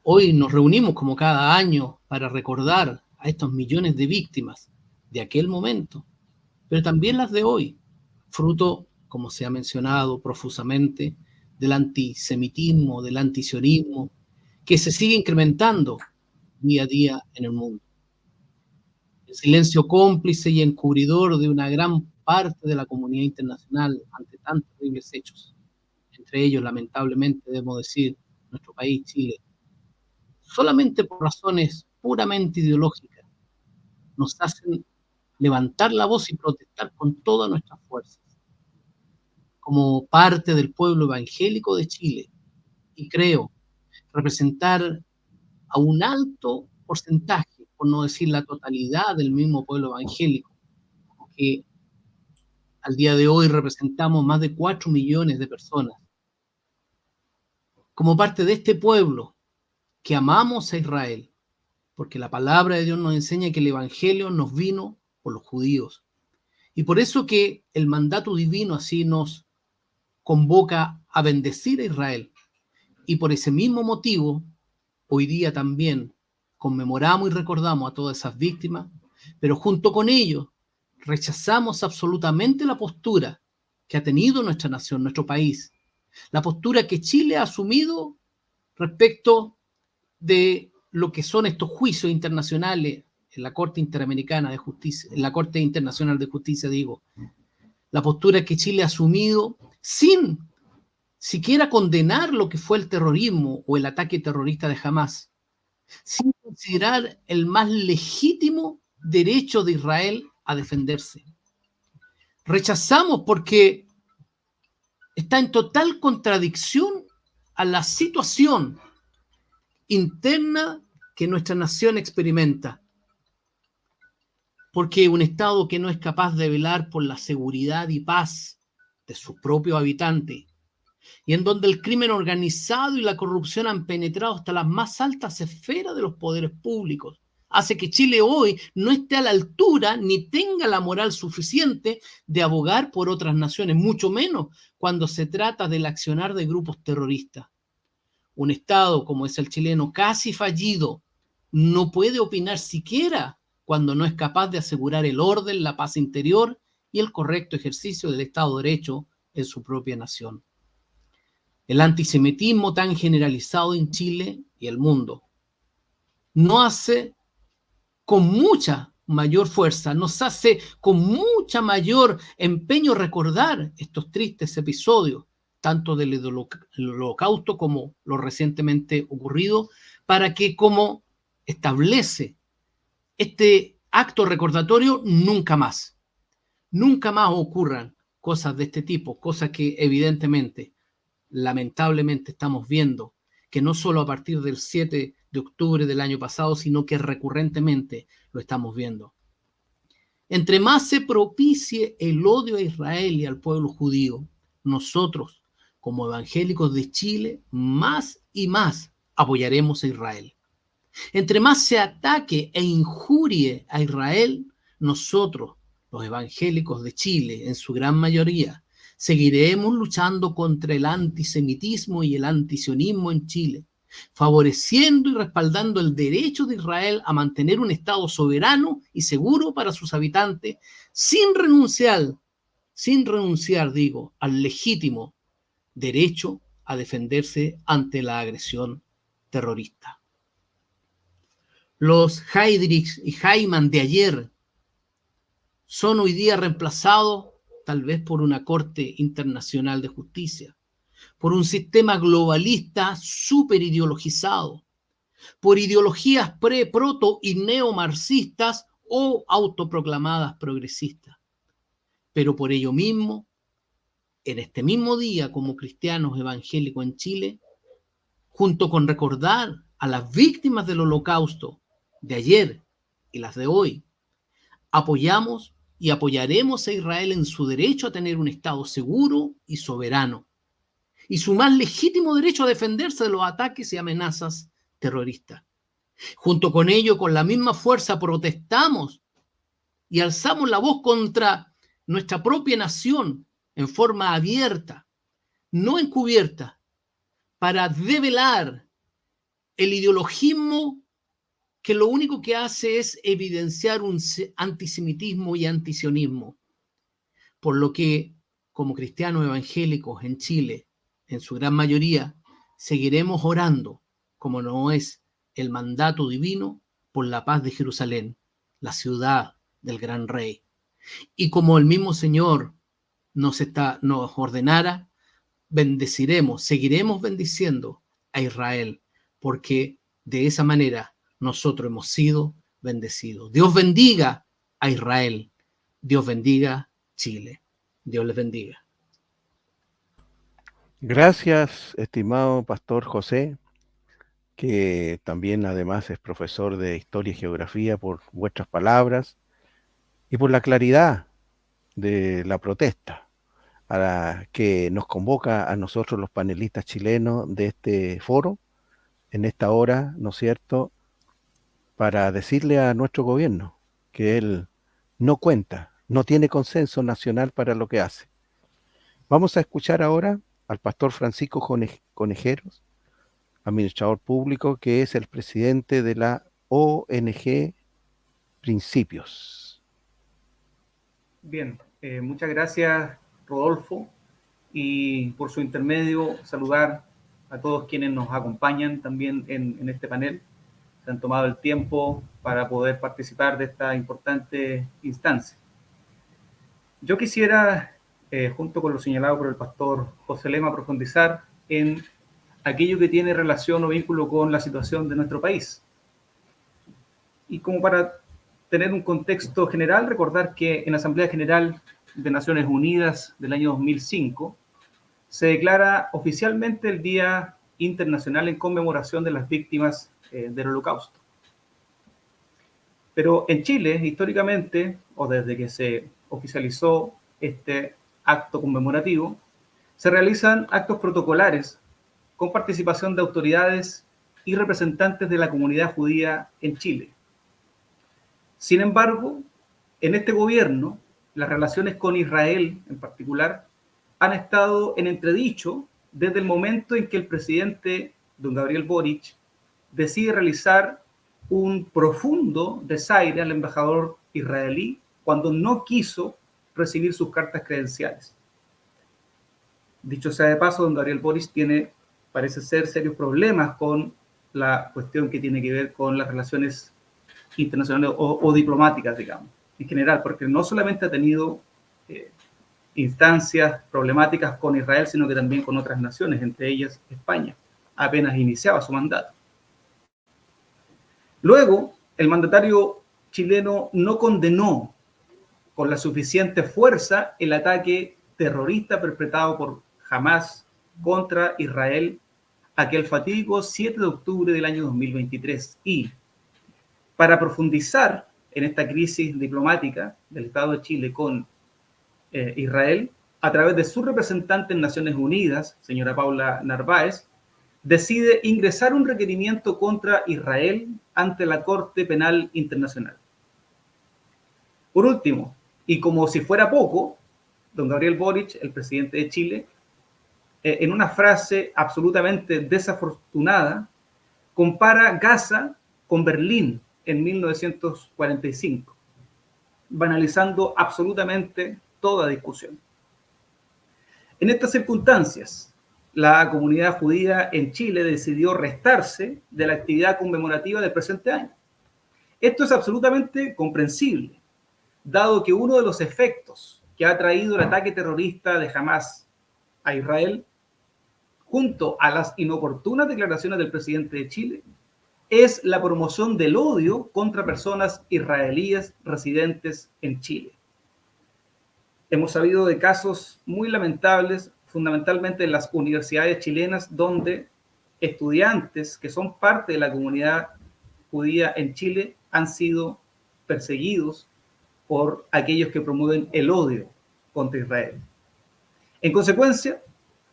Hoy nos reunimos como cada año para recordar a estos millones de víctimas de aquel momento, pero también las de hoy, fruto, como se ha mencionado profusamente, del antisemitismo, del antisionismo, que se sigue incrementando día a día en el mundo. El silencio cómplice y encubridor de una gran parte de la comunidad internacional ante tan terribles hechos, entre ellos, lamentablemente, debemos decir, nuestro país, Chile, solamente por razones puramente ideológicas, nos hacen levantar la voz y protestar con todas nuestras fuerzas. Como parte del pueblo evangélico de Chile, y creo representar a un alto porcentaje, por no decir la totalidad del mismo pueblo evangélico, que Al día de hoy representamos más de 4 millones de personas. Como parte de este pueblo que amamos a Israel, porque la palabra de Dios nos enseña que el Evangelio nos vino por los judíos. Y por eso que el mandato divino así nos convoca a bendecir a Israel. Y por ese mismo motivo, hoy día también conmemoramos y recordamos a todas esas víctimas, pero junto con ellos rechazamos absolutamente la postura que ha tenido nuestra nación, nuestro país, la postura que Chile ha asumido respecto de lo que son estos juicios internacionales en la Corte Interamericana de Justicia, en la Corte Internacional de Justicia, digo, la postura que Chile ha asumido sin siquiera condenar lo que fue el terrorismo o el ataque terrorista de Hamás, sin considerar el más legítimo derecho de Israel a defenderse. Rechazamos porque está en total contradicción a la situación interna que nuestra nación experimenta. Porque un Estado que no es capaz de velar por la seguridad y paz de sus propios habitantes, y en donde el crimen organizado y la corrupción han penetrado hasta las más altas esferas de los poderes públicos, hace que Chile hoy no esté a la altura ni tenga la moral suficiente de abogar por otras naciones, mucho menos cuando se trata del accionar de grupos terroristas. Un Estado como es el chileno, casi fallido, no puede opinar siquiera cuando no es capaz de asegurar el orden, la paz interior y el correcto ejercicio del Estado de Derecho en su propia nación. El antisemitismo tan generalizado en Chile y el mundo nos hace con mucha mayor fuerza, nos hace con mucha mayor empeño recordar estos tristes episodios, tanto del Holocausto como lo recientemente ocurrido, para que, como establece este acto recordatorio, nunca más ocurran cosas de este tipo, cosas que evidentemente, lamentablemente estamos viendo, que no solo a partir del 7 de octubre del año pasado, sino que recurrentemente lo estamos viendo. Entre más se propicie el odio a Israel y al pueblo judío, nosotros, como evangélicos de Chile, más y más apoyaremos a Israel. Entre más se ataque e injurie a Israel, nosotros, los evangélicos de Chile, en su gran mayoría, seguiremos luchando contra el antisemitismo y el antisionismo en Chile, favoreciendo y respaldando el derecho de Israel a mantener un Estado soberano y seguro para sus habitantes, sin renunciar, al legítimo derecho a defenderse ante la agresión terrorista. Los Heydrich y Hyman de ayer son hoy día reemplazados tal vez por una Corte Internacional de Justicia, por un sistema globalista súper ideologizado, por ideologías proto y neomarxistas o autoproclamadas progresistas. Pero por ello mismo, en este mismo día, como cristianos evangélicos en Chile, junto con recordar a las víctimas del Holocausto de ayer y las de hoy, apoyamos y apoyaremos a Israel en su derecho a tener un Estado seguro y soberano, y su más legítimo derecho a defenderse de los ataques y amenazas terroristas. Junto con ello, con la misma fuerza, protestamos y alzamos la voz contra nuestra propia nación en forma abierta, no encubierta, para develar el ideologismo que lo único que hace es evidenciar un antisemitismo y antisionismo. Por lo que, como cristianos evangélicos en Chile, en su gran mayoría, seguiremos orando, como no es el mandato divino, por la paz de Jerusalén, la ciudad del gran rey. Y como el mismo Señor nos ordenara, bendeciremos, seguiremos bendiciendo a Israel, porque de esa manera nosotros hemos sido bendecidos. Dios bendiga a Israel. Dios bendiga Chile. Dios les bendiga. Gracias, estimado Pastor José, que también además es profesor de Historia y Geografía, por vuestras palabras y por la claridad de la protesta, que nos convoca a nosotros los panelistas chilenos de este foro, en esta hora, ¿no es cierto?, para decirle a nuestro gobierno que él no cuenta, no tiene consenso nacional para lo que hace. Vamos a escuchar ahora al pastor Francisco Conejeros, administrador público, que es el presidente de la ONG Principios. Bien, muchas gracias, Rodolfo, y por su intermedio saludar a todos quienes nos acompañan también en este panel. Se han tomado el tiempo para poder participar de esta importante instancia. Yo quisiera, junto con lo señalado por el pastor José Lema, profundizar en aquello que tiene relación o vínculo con la situación de nuestro país. Y como para tener un contexto general, recordar que en la Asamblea General de Naciones Unidas del año 2005 se declara oficialmente el Día Internacional en conmemoración de las víctimas del Holocausto. Pero en Chile, históricamente, o desde que se oficializó este acto conmemorativo, se realizan actos protocolares con participación de autoridades y representantes de la comunidad judía en Chile. Sin embargo, en este gobierno, las relaciones con Israel en particular han estado en entredicho desde el momento en que el presidente, don Gabriel Boric, decide realizar un profundo desaire al embajador israelí cuando no quiso recibir sus cartas credenciales. Dicho sea de paso, don Gabriel Boric parece ser, serios problemas con la cuestión que tiene que ver con las relaciones internacionales o diplomáticas, digamos, en general, porque no solamente ha tenido instancias problemáticas con Israel, sino que también con otras naciones, entre ellas España, apenas iniciaba su mandato. Luego, el mandatario chileno no condenó con la suficiente fuerza el ataque terrorista perpetrado por Hamás contra Israel aquel fatídico 7 de octubre del año 2023. Y para profundizar en esta crisis diplomática del Estado de Chile con Israel, a través de su representante en Naciones Unidas, señora Paula Narváez, decide ingresar un requerimiento contra Israel ante la Corte Penal Internacional. Por último, y como si fuera poco, don Gabriel Boric, el presidente de Chile, en una frase absolutamente desafortunada, compara Gaza con Berlín en 1945, banalizando absolutamente toda discusión. En estas circunstancias, la comunidad judía en Chile decidió restarse de la actividad conmemorativa del presente año. Esto es absolutamente comprensible, dado que uno de los efectos que ha traído el ataque terrorista de Hamás a Israel, junto a las inoportunas declaraciones del presidente de Chile, es la promoción del odio contra personas israelíes residentes en Chile. Hemos sabido de casos muy lamentables, fundamentalmente en las universidades chilenas, donde estudiantes que son parte de la comunidad judía en Chile han sido perseguidos por aquellos que promueven el odio contra Israel. En consecuencia,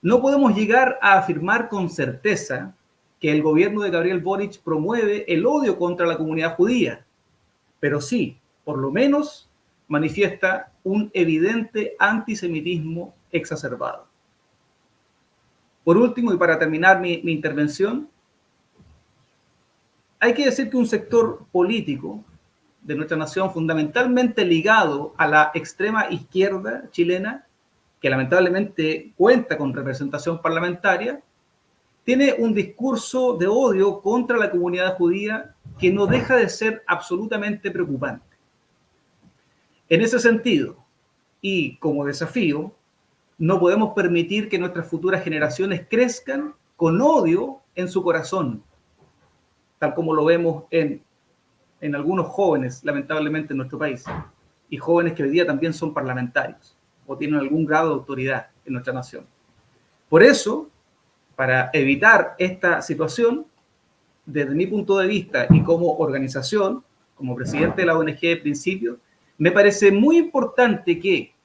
no podemos llegar a afirmar con certeza que el gobierno de Gabriel Boric promueve el odio contra la comunidad judía, pero sí, por lo menos, manifiesta un evidente antisemitismo exacerbado. Por último, y para terminar mi intervención, hay que decir que un sector político de nuestra nación, fundamentalmente ligado a la extrema izquierda chilena, que lamentablemente cuenta con representación parlamentaria, tiene un discurso de odio contra la comunidad judía que no deja de ser absolutamente preocupante. En ese sentido, y como desafío, no podemos permitir que nuestras futuras generaciones crezcan con odio en su corazón, tal como lo vemos en algunos jóvenes, lamentablemente, en nuestro país, y jóvenes que hoy día también son parlamentarios o tienen algún grado de autoridad en nuestra nación. Por eso, para evitar esta situación, desde mi punto de vista y como organización, como presidente de la ONG Principios, me parece muy importante que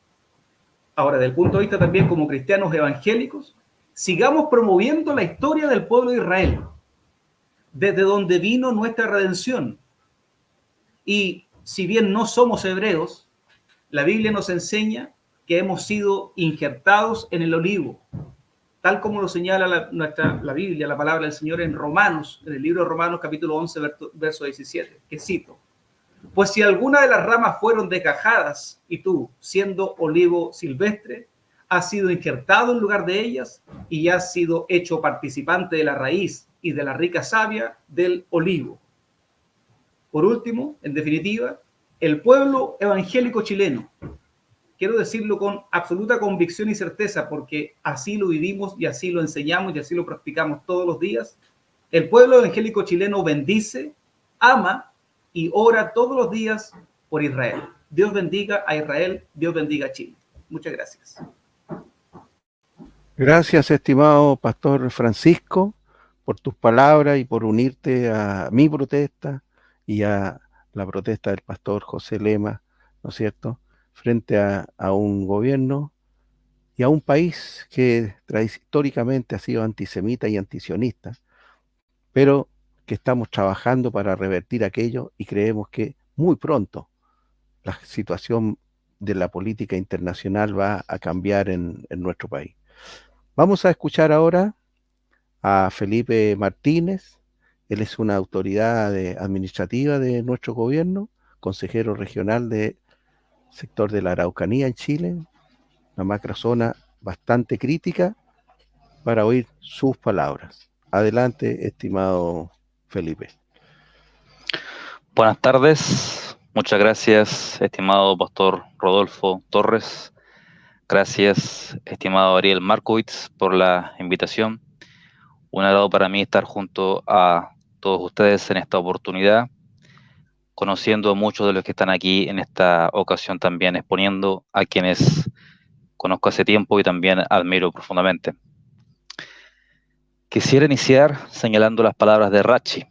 Ahora, desde el punto de vista también como cristianos evangélicos, sigamos promoviendo la historia del pueblo de Israel, desde donde vino nuestra redención. Y si bien no somos hebreos, la Biblia nos enseña que hemos sido injertados en el olivo, tal como lo señala la Biblia, la palabra del Señor en Romanos, en el libro de Romanos capítulo 11, verso 17, que cito: pues si alguna de las ramas fueron desgajadas y tú, siendo olivo silvestre, has sido injertado en lugar de ellas y has sido hecho participante de la raíz y de la rica savia del olivo. Por último, en definitiva, el pueblo evangélico chileno, quiero decirlo con absoluta convicción y certeza, porque así lo vivimos y así lo enseñamos y así lo practicamos todos los días, el pueblo evangélico chileno bendice, ama y ora todos los días por Israel. Dios bendiga a Israel, Dios bendiga a Chile. Muchas gracias. Gracias, estimado Pastor Francisco, por tus palabras y por unirte a mi protesta y a la protesta del Pastor José Lema, ¿no es cierto?, frente a un gobierno y a un país que históricamente ha sido antisemita y antisionista, pero que estamos trabajando para revertir aquello y creemos que muy pronto la situación de la política internacional va a cambiar en nuestro país. Vamos a escuchar ahora a Felipe Martínez. Él es una autoridad administrativa de nuestro gobierno, consejero regional del sector de la Araucanía en Chile, una macrozona bastante crítica, para oír sus palabras. Adelante, estimado Felipe. Buenas tardes, muchas gracias, estimado Pastor Rodolfo Torres. Gracias, estimado Ariel Markowitz, por la invitación. Un agrado para mí estar junto a todos ustedes en esta oportunidad, conociendo a muchos de los que están aquí en esta ocasión, también exponiendo a quienes conozco hace tiempo y también admiro profundamente. Quisiera iniciar señalando las palabras de Rachi.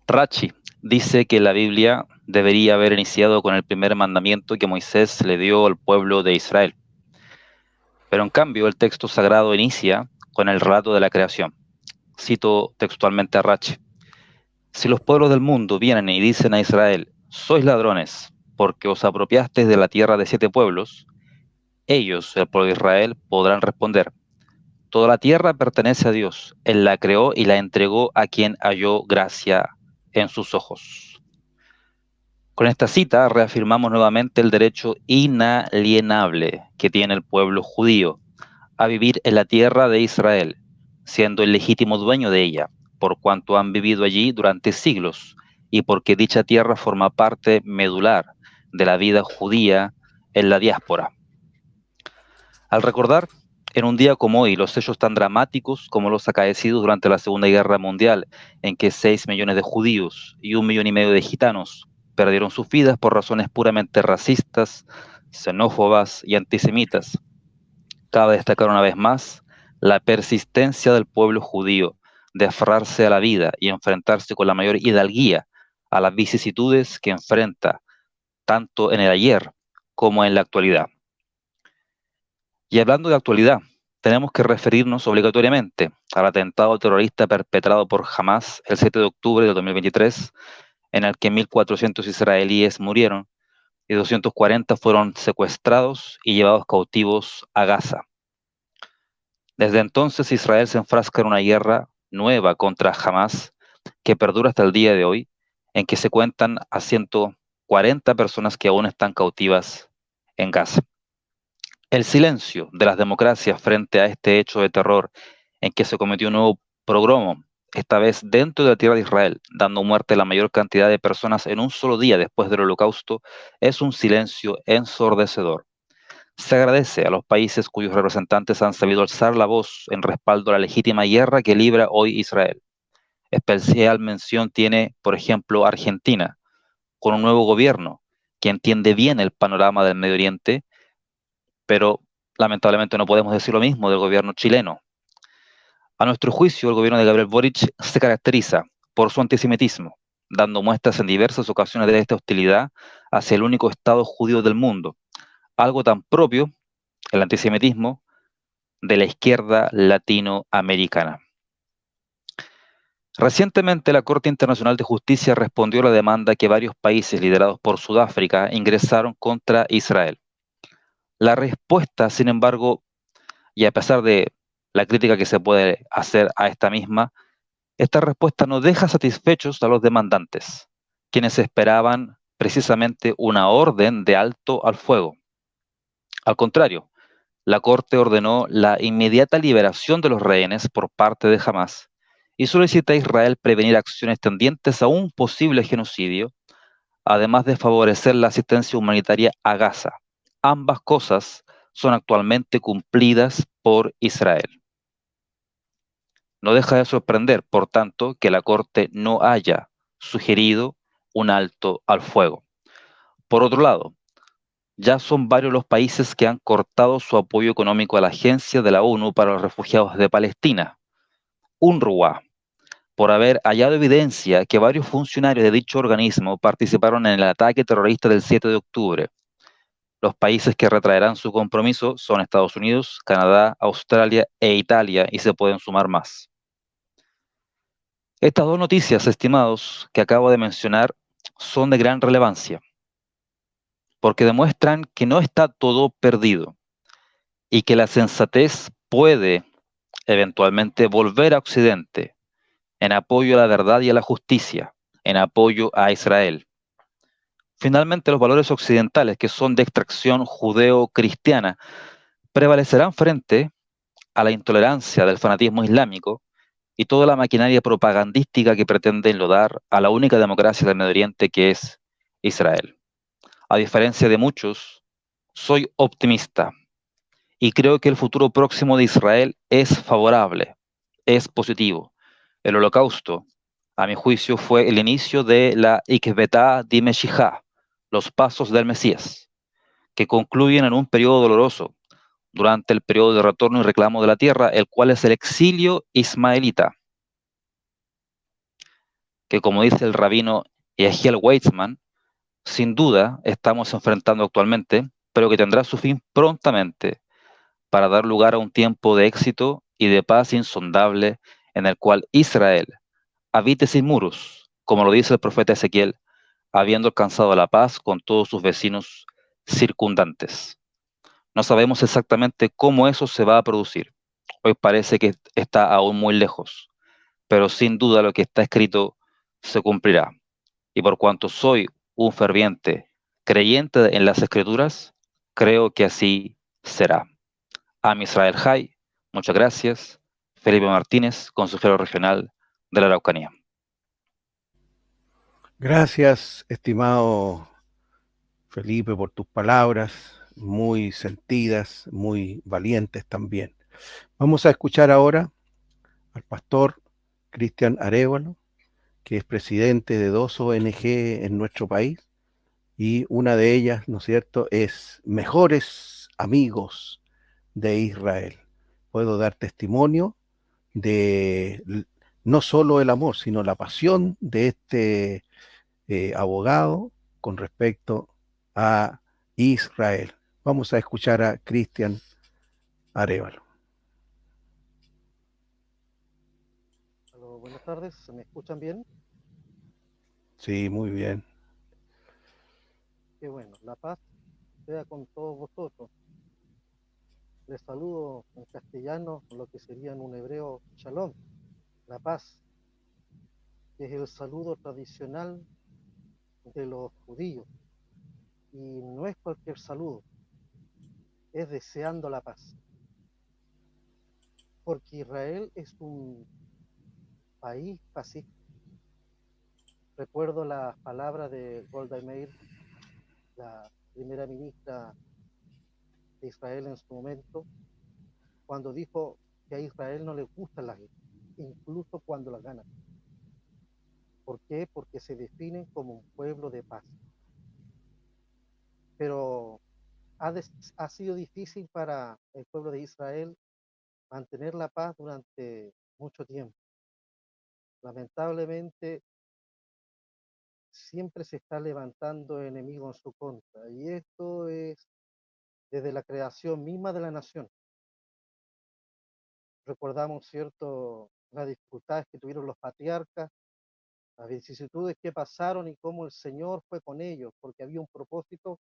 Rachi dice que la Biblia debería haber iniciado con el primer mandamiento que Moisés le dio al pueblo de Israel. Pero en cambio el texto sagrado inicia con el relato de la creación. Cito textualmente a Rachi: si los pueblos del mundo vienen y dicen a Israel, sois ladrones, porque os apropiasteis de la tierra de 7 pueblos, ellos, el pueblo de Israel, podrán responder, toda la tierra pertenece a Dios, Él la creó y la entregó a quien halló gracia en sus ojos. Con esta cita reafirmamos nuevamente el derecho inalienable que tiene el pueblo judío a vivir en la tierra de Israel, siendo el legítimo dueño de ella, por cuanto han vivido allí durante siglos y porque dicha tierra forma parte medular de la vida judía en la diáspora. Al recordar en un día como hoy los hechos tan dramáticos como los acaecidos durante la Segunda Guerra Mundial, en que 6 millones de judíos y 1,5 millones de gitanos perdieron sus vidas por razones puramente racistas, xenófobas y antisemitas, cabe destacar una vez más la persistencia del pueblo judío de aferrarse a la vida y enfrentarse con la mayor hidalguía a las vicisitudes que enfrenta tanto en el ayer como en la actualidad. Y hablando de actualidad, tenemos que referirnos obligatoriamente al atentado terrorista perpetrado por Hamás el 7 de octubre de 2023, en el que 1.400 israelíes murieron y 240 fueron secuestrados y llevados cautivos a Gaza. Desde entonces Israel se enfrasca en una guerra nueva contra Hamás que perdura hasta el día de hoy, en que se cuentan a 140 personas que aún están cautivas en Gaza. El silencio de las democracias frente a este hecho de terror en que se cometió un nuevo pogromo, esta vez dentro de la tierra de Israel, dando muerte a la mayor cantidad de personas en un solo día después del Holocausto, es un silencio ensordecedor. Se agradece a los países cuyos representantes han sabido alzar la voz en respaldo a la legítima guerra que libra hoy Israel. Especial mención tiene, por ejemplo, Argentina, con un nuevo gobierno que entiende bien el panorama del Medio Oriente, pero lamentablemente no podemos decir lo mismo del gobierno chileno. A nuestro juicio, el gobierno de Gabriel Boric se caracteriza por su antisemitismo, dando muestras en diversas ocasiones de esta hostilidad hacia el único Estado judío del mundo, algo tan propio el antisemitismo de la izquierda latinoamericana. Recientemente, la Corte Internacional de Justicia respondió a la demanda que varios países liderados por Sudáfrica ingresaron contra Israel. La respuesta, sin embargo, y a pesar de la crítica que se puede hacer a esta misma, esta respuesta no deja satisfechos a los demandantes, quienes esperaban precisamente una orden de alto al fuego. Al contrario, la Corte ordenó la inmediata liberación de los rehenes por parte de Hamás y solicita a Israel prevenir acciones tendientes a un posible genocidio, además de favorecer la asistencia humanitaria a Gaza. Ambas cosas son actualmente cumplidas por Israel. No deja de sorprender, por tanto, que la Corte no haya sugerido un alto al fuego. Por otro lado, ya son varios los países que han cortado su apoyo económico a la Agencia de la ONU para los Refugiados de Palestina, UNRWA, por haber hallado evidencia que varios funcionarios de dicho organismo participaron en el ataque terrorista del 7 de octubre. Los países que retraerán su compromiso son Estados Unidos, Canadá, Australia e Italia, y se pueden sumar más. Estas dos noticias, estimados, que acabo de mencionar, son de gran relevancia, porque demuestran que no está todo perdido y que la sensatez puede eventualmente volver a Occidente en apoyo a la verdad y a la justicia, en apoyo a Israel. Finalmente, los valores occidentales, que son de extracción judeo-cristiana, prevalecerán frente a la intolerancia del fanatismo islámico y toda la maquinaria propagandística que pretende enlodar a la única democracia del Medio Oriente, que es Israel. A diferencia de muchos, soy optimista y creo que el futuro próximo de Israel es favorable, es positivo. El Holocausto, a mi juicio, fue el inicio de la Ikvetá di Meshijá, los pasos del Mesías, que concluyen en un periodo doloroso, durante el periodo de retorno y reclamo de la tierra, el cual es el exilio ismaelita, que, como dice el rabino Yehiel Weitzman, sin duda estamos enfrentando actualmente, pero que tendrá su fin prontamente, para dar lugar a un tiempo de éxito y de paz insondable, en el cual Israel habite sin muros, como lo dice el profeta Ezequiel, habiendo alcanzado la paz con todos sus vecinos circundantes. No sabemos exactamente cómo eso se va a producir. Hoy parece que está aún muy lejos, pero sin duda lo que está escrito se cumplirá. Y por cuanto soy un ferviente creyente en las Escrituras, creo que así será. Am Israel Jai, muchas gracias. Felipe Martínez, consejero regional de la Araucanía. Gracias, estimado Felipe, por tus palabras, muy sentidas, muy valientes también. Vamos a escuchar ahora al pastor Cristian Arévalo, que es presidente de dos ONG en nuestro país, y una de ellas, ¿no es cierto?, es Mejores Amigos de Israel. Puedo dar testimonio de no solo el amor, sino la pasión de este abogado con respecto a Israel. Vamos a escuchar a Cristian Arévalo. Aló, buenas tardes, ¿se me escuchan bien? Sí, muy bien. Qué bueno, la paz sea con todos vosotros. Les saludo en castellano, lo que sería en un hebreo shalom, la paz, que es el saludo tradicional de los judíos. Y no es cualquier saludo, es deseando la paz. Porque Israel es un país pacífico. Recuerdo las palabras de Golda Meir, la primera ministra de Israel en su momento, cuando dijo que a Israel no le gustan las guerras, incluso cuando las ganan. ¿Por qué? Porque se definen como un pueblo de paz. Pero ha sido difícil para el pueblo de Israel mantener la paz durante mucho tiempo. Lamentablemente, siempre se está levantando enemigo en su contra. Y esto es desde la creación misma de la nación. Recordamos, ¿cierto?, las dificultades que tuvieron los patriarcas, las vicisitudes que pasaron y cómo el Señor fue con ellos, porque había un propósito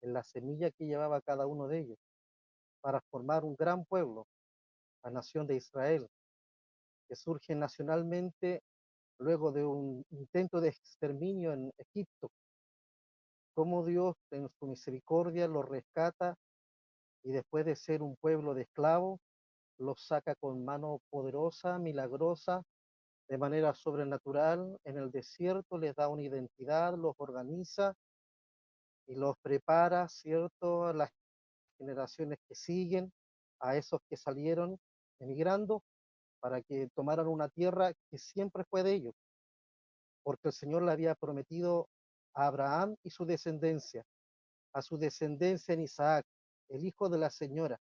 en la semilla que llevaba cada uno de ellos, para formar un gran pueblo, la nación de Israel, que surge nacionalmente luego de un intento de exterminio en Egipto. Cómo Dios en su misericordia los rescata y después de ser un pueblo de esclavos, los saca con mano poderosa, milagrosa, de manera sobrenatural. En el desierto les da una identidad, los organiza y los prepara, ¿cierto?, a las generaciones que siguen, a esos que salieron emigrando, para que tomaran una tierra que siempre fue de ellos, porque el Señor le había prometido a Abraham y su descendencia, a su descendencia en Isaac, el hijo de la señora,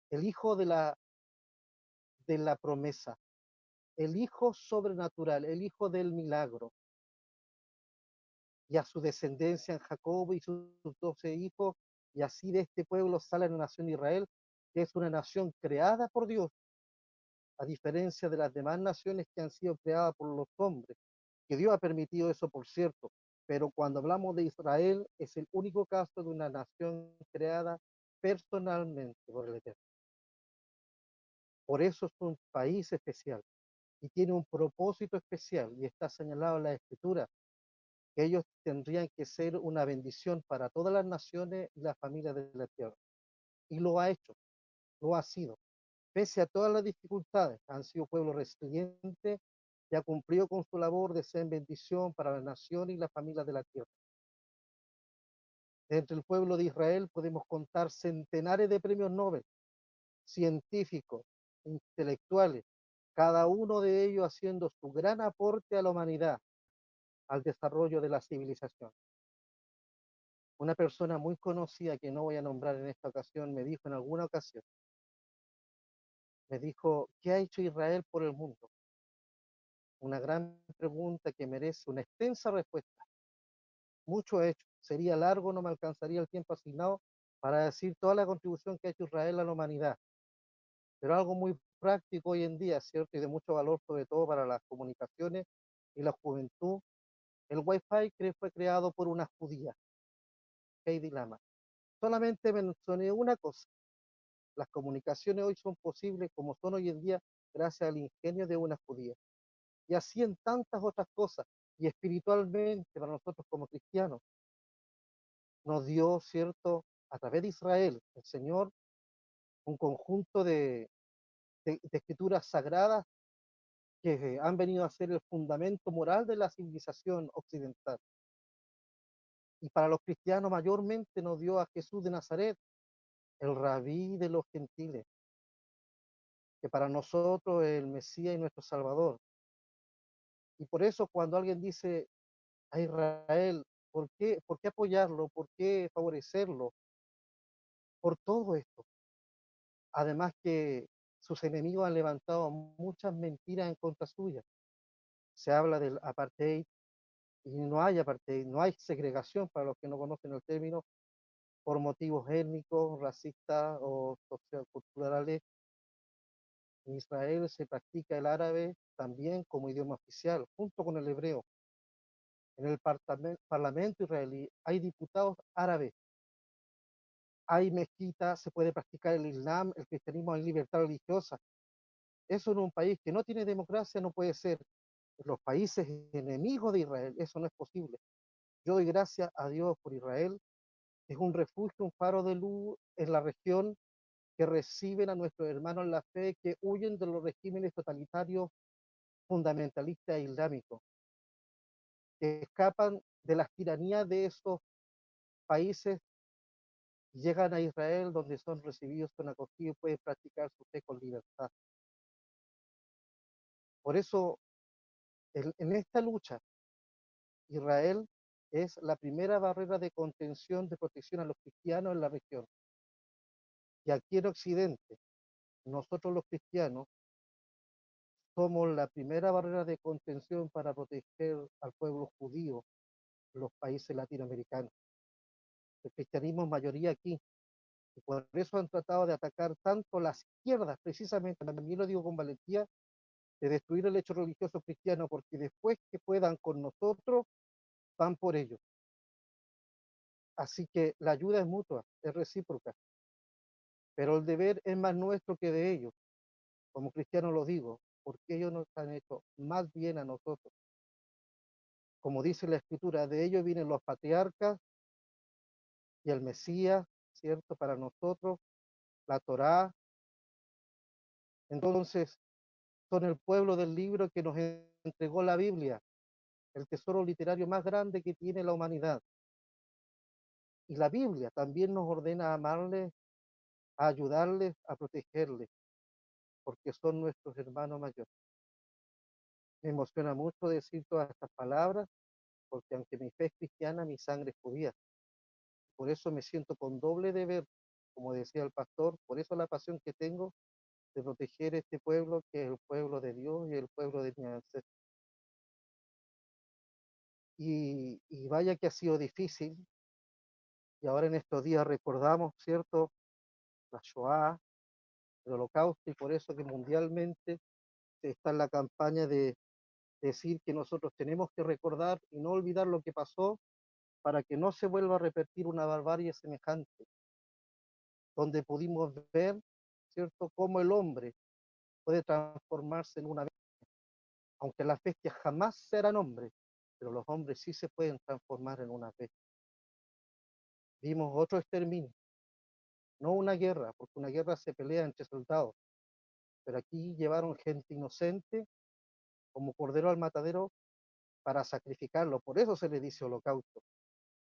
el hijo de la promesa, el hijo sobrenatural, el hijo del milagro, y a su descendencia en Jacob y sus 12 hijos, y así de este pueblo sale la nación de Israel, que es una nación creada por Dios, a diferencia de las demás naciones que han sido creadas por los hombres, que Dios ha permitido eso, por cierto, pero cuando hablamos de Israel, es el único caso de una nación creada personalmente por el Eterno. Por eso es un país especial y tiene un propósito especial, y está señalado en la Escritura, que ellos tendrían que ser una bendición para todas las naciones y las familias de la tierra. Y lo ha hecho, lo ha sido. Pese a todas las dificultades, han sido pueblo resiliente y ha cumplido con su labor de ser bendición para la nación y las familias de la tierra. Entre el pueblo de Israel podemos contar centenares de premios Nobel, científicos, intelectuales, cada uno de ellos haciendo su gran aporte a la humanidad, al desarrollo de la civilización. Una persona muy conocida, que no voy a nombrar en esta ocasión, me dijo en alguna ocasión, me dijo, ¿qué ha hecho Israel por el mundo? Una gran pregunta que merece una extensa respuesta. Mucho ha hecho. Sería largo, no me alcanzaría el tiempo asignado para decir toda la contribución que ha hecho Israel a la humanidad. Pero algo muy práctico hoy en día, ¿cierto? Y de mucho valor, sobre todo para las comunicaciones y la juventud. El Wi-Fi fue creado por una judía, Heidi Lama. Solamente mencioné una cosa. Las comunicaciones hoy son posibles como son hoy en día gracias al ingenio de una judía. Y así en tantas otras cosas. Y espiritualmente, para nosotros como cristianos, nos dio, ¿cierto?, a través de Israel, el Señor, un conjunto de escrituras sagradas que han venido a ser el fundamento moral de la civilización occidental. Y para los cristianos mayormente nos dio a Jesús de Nazaret, el rabí de los gentiles, que para nosotros es el Mesías y nuestro Salvador. Y por eso cuando alguien dice a Israel, por qué apoyarlo? ¿Por qué favorecerlo? Por todo esto. Además que sus enemigos han levantado muchas mentiras en contra suya. Se habla del apartheid y no hay apartheid, no hay segregación, para los que no conocen el término, por motivos étnicos, racistas o socioculturales. En Israel se practica el árabe también como idioma oficial, junto con el hebreo. En el parlamento israelí hay diputados árabes, hay mezquitas, se puede practicar el Islam, el cristianismo, hay libertad religiosa. Eso en un país que no tiene democracia no puede ser. En los países enemigos de Israel eso no es posible. Yo doy gracias a Dios por Israel. Es un refugio, un faro de luz en la región, que reciben a nuestros hermanos en la fe, que huyen de los regímenes totalitarios fundamentalistas islámicos, que escapan de las tiranías de esos países, llegan a Israel donde son recibidos, son acogidos y pueden practicar su fe con libertad. Por eso, en esta lucha, Israel es la primera barrera de contención, de protección a los cristianos en la región. Y aquí en Occidente, nosotros los cristianos somos la primera barrera de contención para proteger al pueblo judío en los países latinoamericanos. El cristianismo es mayoría aquí, Y por eso han tratado de atacar tanto las izquierdas, precisamente, también lo digo con valentía, de destruir el hecho religioso cristiano, porque después que puedan con nosotros, van por ellos. Así que la ayuda es mutua, es recíproca, pero el deber es más nuestro que de ellos. Como cristiano lo digo, porque ellos nos han hecho más bien a nosotros. Como dice la Escritura, de ellos vienen los patriarcas y el Mesías, ¿cierto? Para nosotros, la Torá. Entonces, son el pueblo del libro que nos entregó la Biblia, el tesoro literario más grande que tiene la humanidad. Y la Biblia también nos ordena a amarles, a ayudarles, a protegerles, porque son nuestros hermanos mayores. Me emociona mucho decir todas estas palabras, porque aunque mi fe es cristiana, mi sangre es judía. Por eso me siento con doble deber, como decía el pastor, por eso la pasión que tengo de proteger este pueblo, que es el pueblo de Dios y el pueblo de mi ancestro. Y vaya que ha sido difícil, y ahora en estos días recordamos, ¿cierto?, la Shoah, el Holocausto, y por eso que mundialmente está en la campaña de decir que nosotros tenemos que recordar y no olvidar lo que pasó para que no se vuelva a repetir una barbarie semejante, donde pudimos ver, ¿cierto?, cómo el hombre puede transformarse en una bestia, aunque las bestias jamás serán hombres, pero los hombres sí se pueden transformar en una bestia. Vimos otro exterminio, no una guerra, porque una guerra se pelea entre soldados, pero aquí llevaron gente inocente como cordero al matadero para sacrificarlo, por eso se le dice holocausto,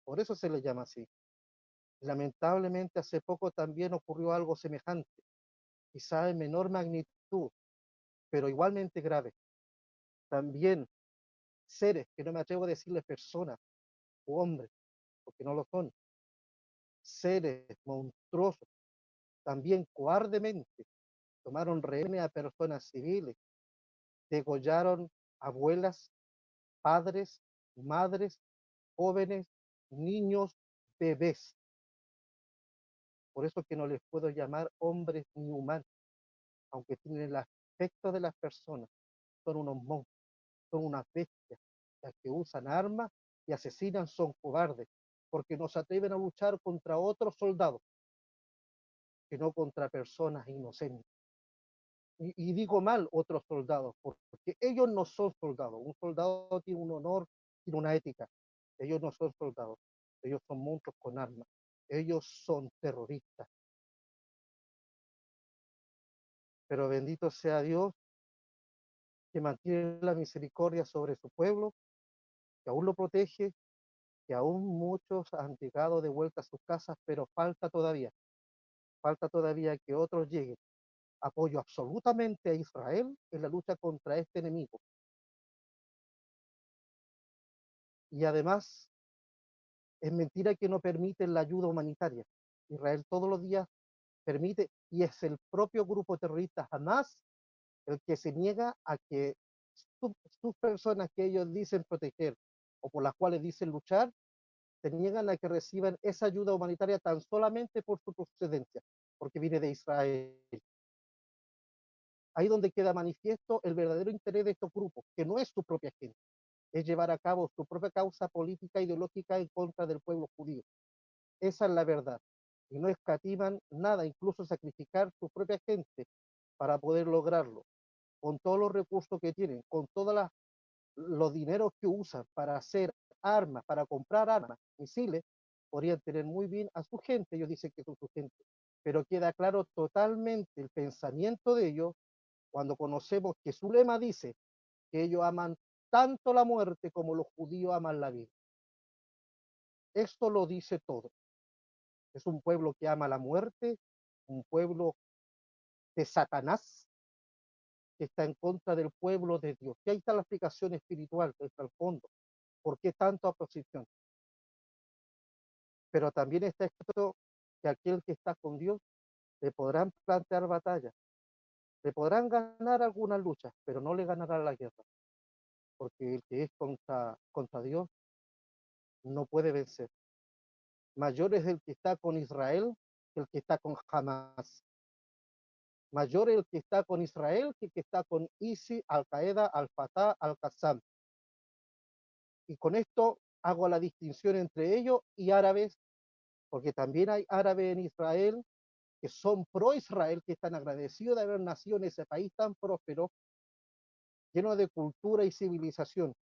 por eso se le llama así. Lamentablemente hace poco también ocurrió algo semejante, quizá en menor magnitud, pero igualmente grave. También seres, que no me atrevo a decirles personas o hombres, porque no lo son, seres monstruosos, también cobardemente tomaron rehenes a personas civiles, degollaron abuelas, padres, madres, jóvenes, niños, bebés. Por eso que no les puedo llamar hombres ni humanos, aunque tienen el aspecto de las personas, son unos monstruos, son unas bestias, las que usan armas y asesinan son cobardes, porque no se atreven a luchar contra otros soldados, sino contra personas inocentes. Y digo mal otros soldados, porque ellos no son soldados. Un soldado tiene un honor, tiene una ética. Ellos no son soldados, ellos son monstruos con armas. Ellos son terroristas. Pero bendito sea Dios, que mantiene la misericordia sobre su pueblo, que aún lo protege, que aún muchos han llegado de vuelta a sus casas, pero falta todavía que otros lleguen. Apoyo absolutamente a Israel en la lucha contra este enemigo. Y además, es mentira que no permiten la ayuda humanitaria. Israel todos los días permite, y es el propio grupo terrorista Hamas el que se niega a que sus personas que ellos dicen proteger o por las cuales dicen luchar, se niegan a que reciban esa ayuda humanitaria tan solamente por su procedencia, porque viene de Israel. Ahí donde queda manifiesto el verdadero interés de estos grupos, que no es su propia gente, es llevar a cabo su propia causa política e ideológica en contra del pueblo judío. Esa es la verdad. Y no escatiman nada, incluso sacrificar su propia gente para poder lograrlo, con todos los recursos que tienen, con todos los dineros que usan para hacer armas, para comprar armas, misiles, podrían tener muy bien a su gente, ellos dicen que son su gente, pero queda claro totalmente el pensamiento de ellos cuando conocemos que su lema dice que ellos aman tanto la muerte como los judíos aman la vida. Esto lo dice todo. Es un pueblo que ama la muerte, un pueblo de Satanás, que está en contra del pueblo de Dios. Y ahí está la explicación espiritual, que está al fondo. ¿Por qué tanta oposición? Pero también está escrito que aquel que está con Dios le podrán plantear batallas, le podrán ganar algunas luchas, pero no le ganará la guerra, porque el que es contra Dios no puede vencer. Mayor es el que está con Israel que el que está con Hamas. Mayor el que está con Israel que el que está con ISIS, Al-Qaeda, Al-Fatah, Al-Qassam. Y con esto hago la distinción entre ellos y árabes, porque también hay árabes en Israel que son pro-Israel, que están agradecidos de haber nacido en ese país tan próspero, lleno de cultura y civilización.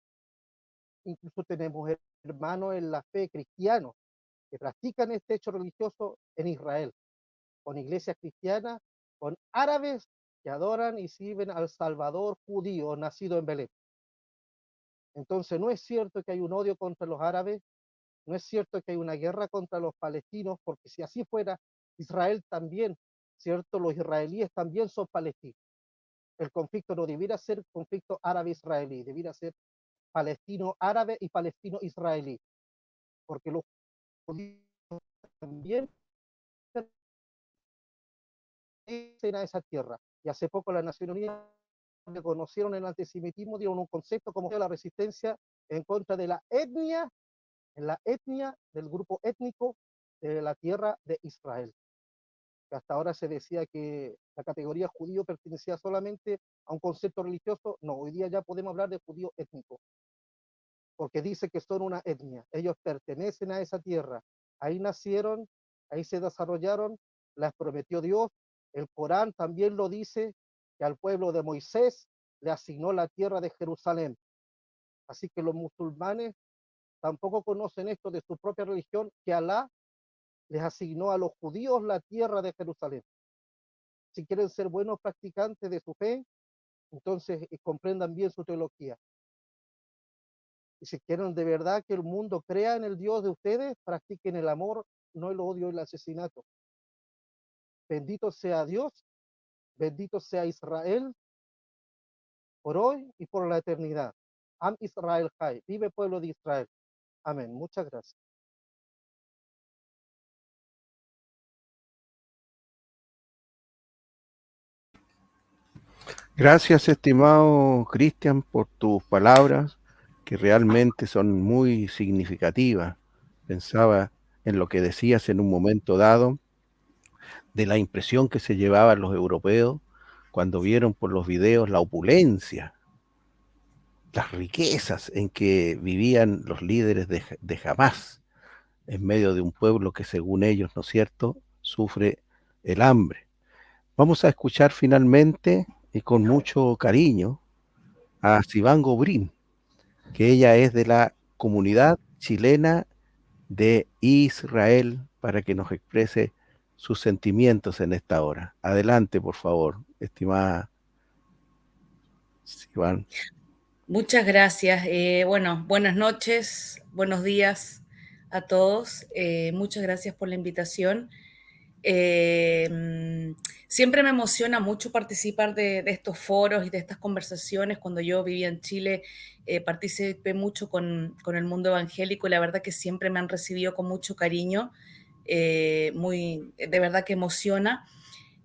Incluso tenemos hermanos en la fe cristianos que practican este hecho religioso en Israel, con iglesias cristianas, con árabes que adoran y sirven al Salvador judío nacido en Belén. Entonces no es cierto que hay un odio contra los árabes, no es cierto que hay una guerra contra los palestinos, porque si así fuera, Israel también, ¿cierto? Los israelíes también son palestinos. El conflicto no debiera ser conflicto árabe-israelí, debiera ser palestino-árabe y palestino-israelí, porque los judíos también pertenecen a esa tierra. Y hace poco las Naciones Unidas reconocieron el antisemitismo, dieron un concepto como la resistencia en contra de la etnia, del grupo étnico de la tierra de Israel. Que hasta ahora se decía que la categoría judío pertenecía solamente a un concepto religioso. No, hoy día ya podemos hablar de judío étnico, porque dice que son una etnia. Ellos pertenecen a esa tierra. Ahí nacieron, ahí se desarrollaron, las prometió Dios. El Corán también lo dice, que al pueblo de Moisés le asignó la tierra de Jerusalén. Así que los musulmanes tampoco conocen esto de su propia religión, que Alá les asignó a los judíos la tierra de Jerusalén. Si quieren ser buenos practicantes de su fe, entonces comprendan bien su teología. Y si quieren de verdad que el mundo crea en el Dios de ustedes, practiquen el amor, no el odio y el asesinato. Bendito sea Dios, bendito sea Israel, por hoy y por la eternidad. Am Israel Jai, vive pueblo de Israel. Amén. Muchas gracias. Gracias, estimado Cristian, por tus palabras, que realmente son muy significativas. Pensaba en lo que decías en un momento dado, de la impresión que se llevaban los europeos cuando vieron por los videos la opulencia, las riquezas en que vivían los líderes de Hamas, en medio de un pueblo que, según ellos, ¿no es cierto?, sufre el hambre. Vamos a escuchar finalmente y con mucho cariño a Sivan Gobrín, que ella es de la comunidad chilena de Israel, para que nos exprese sus sentimientos en esta hora. Adelante, por favor, estimada Sivan. Muchas gracias. Bueno, buenas noches, buenos días a todos. Muchas gracias por la invitación. Siempre me emociona mucho participar de estos foros y de estas conversaciones. Cuando yo vivía en Chile, participé mucho con el mundo evangélico y la verdad que siempre me han recibido con mucho cariño. De verdad que emociona.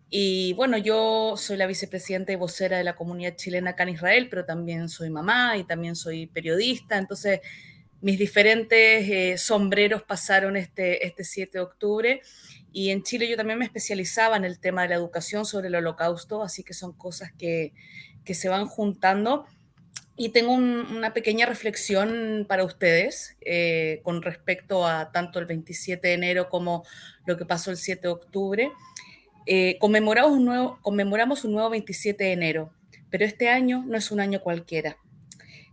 Y bueno, yo soy la vicepresidenta y vocera de la comunidad chilena acá en Israel, pero también soy mamá y también soy periodista. Entonces, mis diferentes sombreros pasaron este 7 de octubre. Y en Chile yo también me especializaba en el tema de la educación sobre el Holocausto, así que son cosas que se van juntando. Y tengo una pequeña reflexión para ustedes con respecto a tanto el 27 de enero como lo que pasó el 7 de octubre. Conmemoramos un nuevo 27 de enero, pero este año no es un año cualquiera.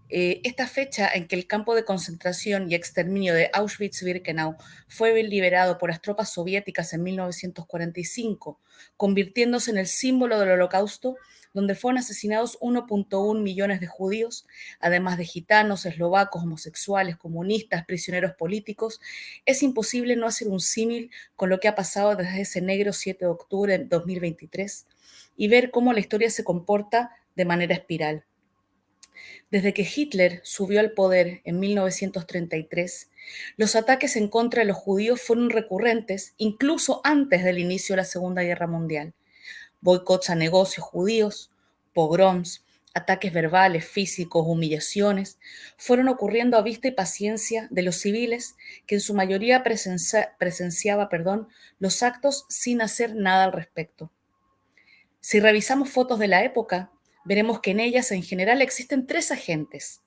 Esta fecha en que el campo de concentración y exterminio de Auschwitz-Birkenau fue liberado por las tropas soviéticas en 1945, convirtiéndose en el símbolo del Holocausto, donde fueron asesinados 1.1 millones de judíos, además de gitanos, eslovacos, homosexuales, comunistas, prisioneros políticos, es imposible no hacer un símil con lo que ha pasado desde ese negro 7 de octubre de 2023 y ver cómo la historia se comporta de manera espiral. Desde que Hitler subió al poder en 1933, los ataques en contra de los judíos fueron recurrentes incluso antes del inicio de la Segunda Guerra Mundial. Boicots a negocios judíos, pogroms, Ataques verbales, físicos, humillaciones, fueron ocurriendo a vista y paciencia de los civiles que en su mayoría presenciaba los actos sin hacer nada al respecto. Si revisamos fotos de la época, veremos que en ellas en general existen tres agentes: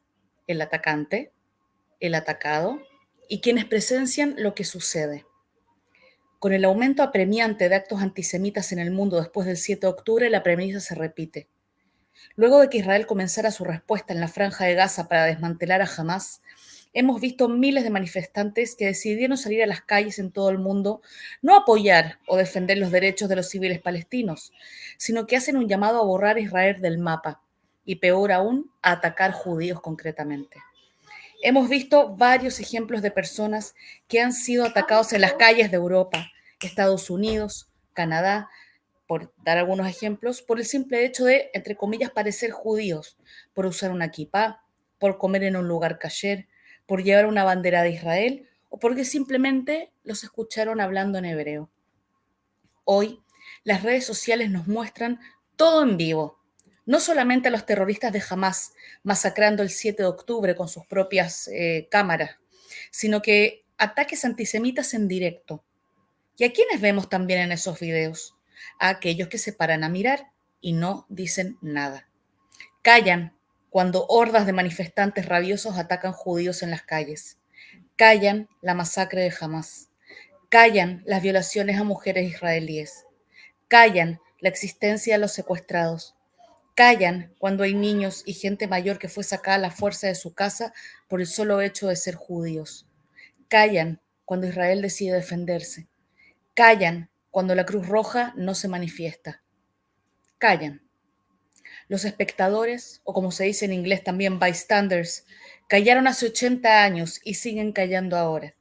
el atacante, el atacado y quienes presencian lo que sucede. Con el aumento apremiante de actos antisemitas en el mundo después del 7 de octubre, la premisa se repite. Luego de que Israel comenzara su respuesta en la Franja de Gaza para desmantelar a Hamás, hemos visto miles de manifestantes que decidieron salir a las calles en todo el mundo, no a apoyar o defender los derechos de los civiles palestinos, sino que hacen un llamado a borrar a Israel del mapa y, peor aún, a atacar judíos concretamente. Hemos visto varios ejemplos de personas que han sido atacados en las calles de Europa, Estados Unidos, Canadá, por dar algunos ejemplos, por el simple hecho de, entre comillas, parecer judíos, por usar una kipá, por comer en un lugar kasher, por llevar una bandera de Israel o porque simplemente los escucharon hablando en hebreo. Hoy, las redes sociales nos muestran todo en vivo, no solamente a los terroristas de Hamás masacrando el 7 de octubre con sus propias cámaras, sino que ataques antisemitas en directo. ¿Y a quiénes vemos también en esos videos? A aquellos que se paran a mirar y no dicen nada. Callan cuando hordas de manifestantes rabiosos atacan judíos en las calles. Callan la masacre de Hamás. Callan las violaciones a mujeres israelíes. Callan la existencia de los secuestrados. Callan cuando hay niños y gente mayor que fue sacada a la fuerza de su casa por el solo hecho de ser judíos. Callan cuando Israel decide defenderse. Callan cuando la Cruz Roja no se manifiesta. Callan. Los espectadores, o como se dice en inglés también bystanders, callaron hace 80 años y siguen callando ahora.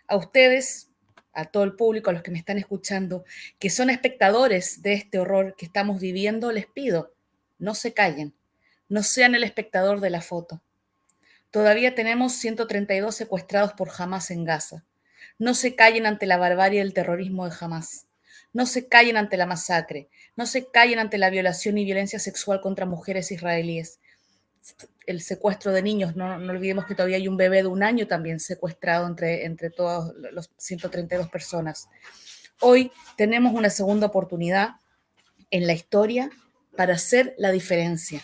A ustedes, a todo el público, a los que me están escuchando, que son espectadores de este horror que estamos viviendo, les pido, no se callen, no sean el espectador de la foto. Todavía tenemos 132 secuestrados por Hamás en Gaza. No se callen ante la barbarie del terrorismo de Hamás. No se callen ante la masacre. No se callen ante la violación y violencia sexual contra mujeres israelíes. El secuestro de niños, no olvidemos que todavía hay un bebé de 1 año también secuestrado entre todos los 132 personas. Hoy tenemos una segunda oportunidad en la historia para hacer la diferencia,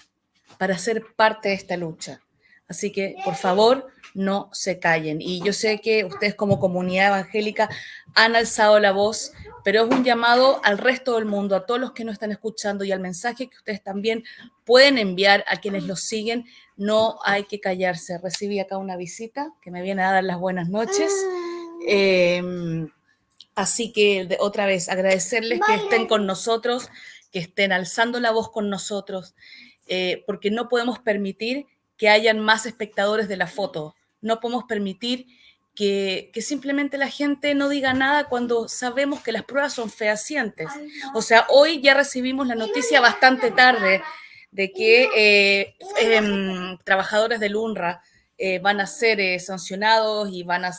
para ser parte de esta lucha. Así que, por favor, no se callen. Y yo sé que ustedes como comunidad evangélica han alzado la voz, pero es un llamado al resto del mundo, a todos los que nos están escuchando y al mensaje que ustedes también pueden enviar a quienes los siguen. No hay que callarse. Recibí acá una visita que me viene a dar las buenas noches. Así que, otra vez, agradecerles que estén con nosotros, que estén alzando la voz con nosotros, porque no podemos permitir que hayan más espectadores de la foto. No podemos permitir que simplemente la gente no diga nada cuando sabemos que las pruebas son fehacientes. O sea, hoy ya recibimos la noticia bastante tarde de que trabajadores del UNRWA van a ser sancionados y van a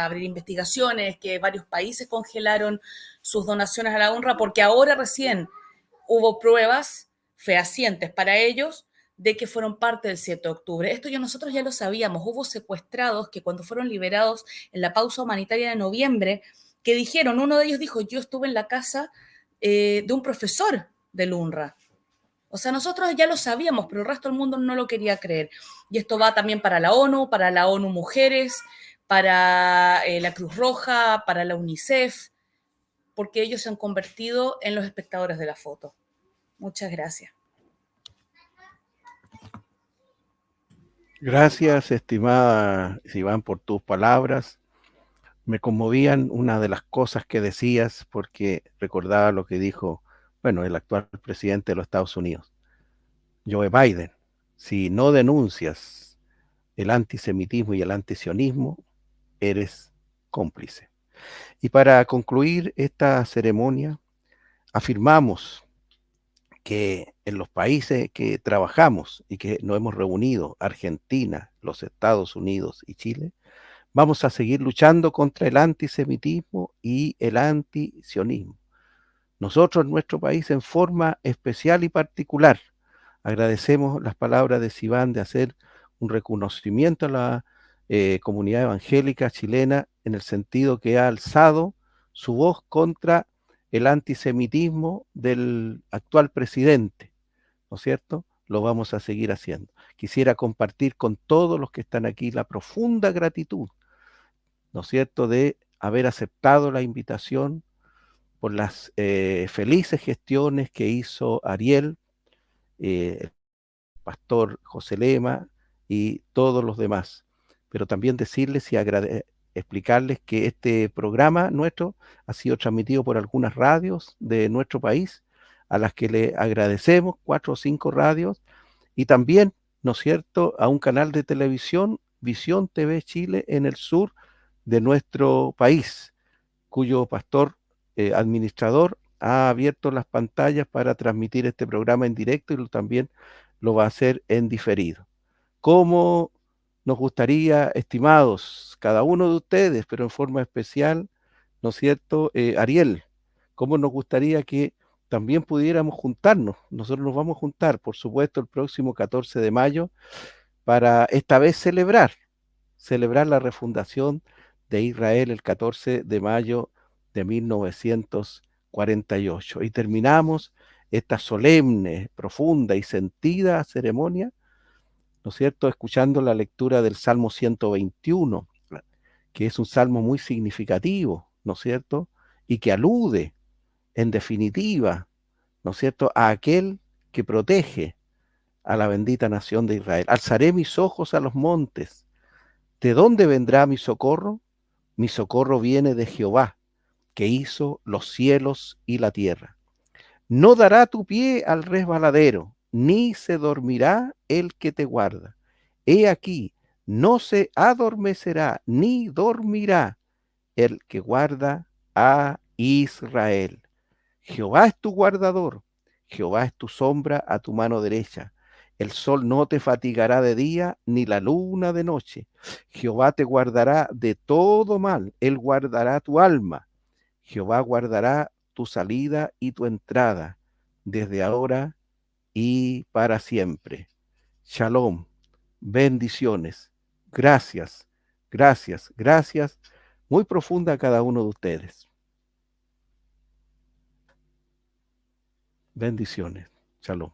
abrir investigaciones, que varios países congelaron sus donaciones a la UNRWA porque ahora recién hubo pruebas fehacientes para ellos de que fueron parte del 7 de octubre. Esto nosotros ya lo sabíamos. Hubo secuestrados que cuando fueron liberados en la pausa humanitaria de noviembre, que dijeron, uno de ellos dijo, yo estuve en la casa de un profesor del UNRWA. O sea, nosotros ya lo sabíamos, pero el resto del mundo no lo quería creer. Y esto va también para la ONU Mujeres, para la Cruz Roja, para la UNICEF, porque ellos se han convertido en los espectadores de la foto. Muchas gracias. Gracias, estimada Iván, por tus palabras. Me conmovían una de las cosas que decías porque recordaba lo que dijo, el actual presidente de los Estados Unidos, Joe Biden. Si no denuncias el antisemitismo y el antisionismo, eres cómplice. Y para concluir esta ceremonia, afirmamos que en los países que trabajamos y que nos hemos reunido, Argentina, los Estados Unidos y Chile, vamos a seguir luchando contra el antisemitismo y el antisionismo. Nosotros en nuestro país, en forma especial y particular, agradecemos las palabras de Sivan de hacer un reconocimiento a la comunidad evangélica chilena en el sentido que ha alzado su voz contra el antisemitismo del actual presidente, ¿no es cierto? Lo vamos a seguir haciendo. Quisiera compartir con todos los que están aquí la profunda gratitud, ¿no es cierto?, de haber aceptado la invitación por las felices gestiones que hizo Ariel, el pastor José Lema y todos los demás. Pero también decirles y explicarles que este programa nuestro ha sido transmitido por algunas radios de nuestro país, a las que le agradecemos, 4 o 5 radios, y también, ¿no es cierto?, a un canal de televisión, Visión TV Chile, en el sur de nuestro país, cuyo pastor administrador ha abierto las pantallas para transmitir este programa en directo y también lo va a hacer en diferido. Como nos gustaría, estimados, cada uno de ustedes, pero en forma especial, ¿no es cierto?, Ariel, cómo nos gustaría que también pudiéramos juntarnos. Nosotros nos vamos a juntar, por supuesto, el próximo 14 de mayo, para esta vez celebrar la refundación de Israel el 14 de mayo de 1948. Y terminamos esta solemne, profunda y sentida ceremonia, ¿no es cierto?, escuchando la lectura del Salmo 121, que es un salmo muy significativo, ¿no es cierto?, y que alude, en definitiva, ¿no es cierto?, a aquel que protege a la bendita nación de Israel. Alzaré mis ojos a los montes. ¿De dónde vendrá mi socorro? Mi socorro viene de Jehová, que hizo los cielos y la tierra. No dará tu pie al resbaladero, ni se dormirá el que te guarda. He aquí, no se adormecerá, ni dormirá el que guarda a Israel. Jehová es tu guardador, Jehová es tu sombra a tu mano derecha. El sol no te fatigará de día, ni la luna de noche. Jehová te guardará de todo mal, Él guardará tu alma. Jehová guardará tu salida y tu entrada, desde ahora y para siempre. Shalom, bendiciones, gracias, gracias, gracias, muy profunda a cada uno de ustedes. Bendiciones, shalom.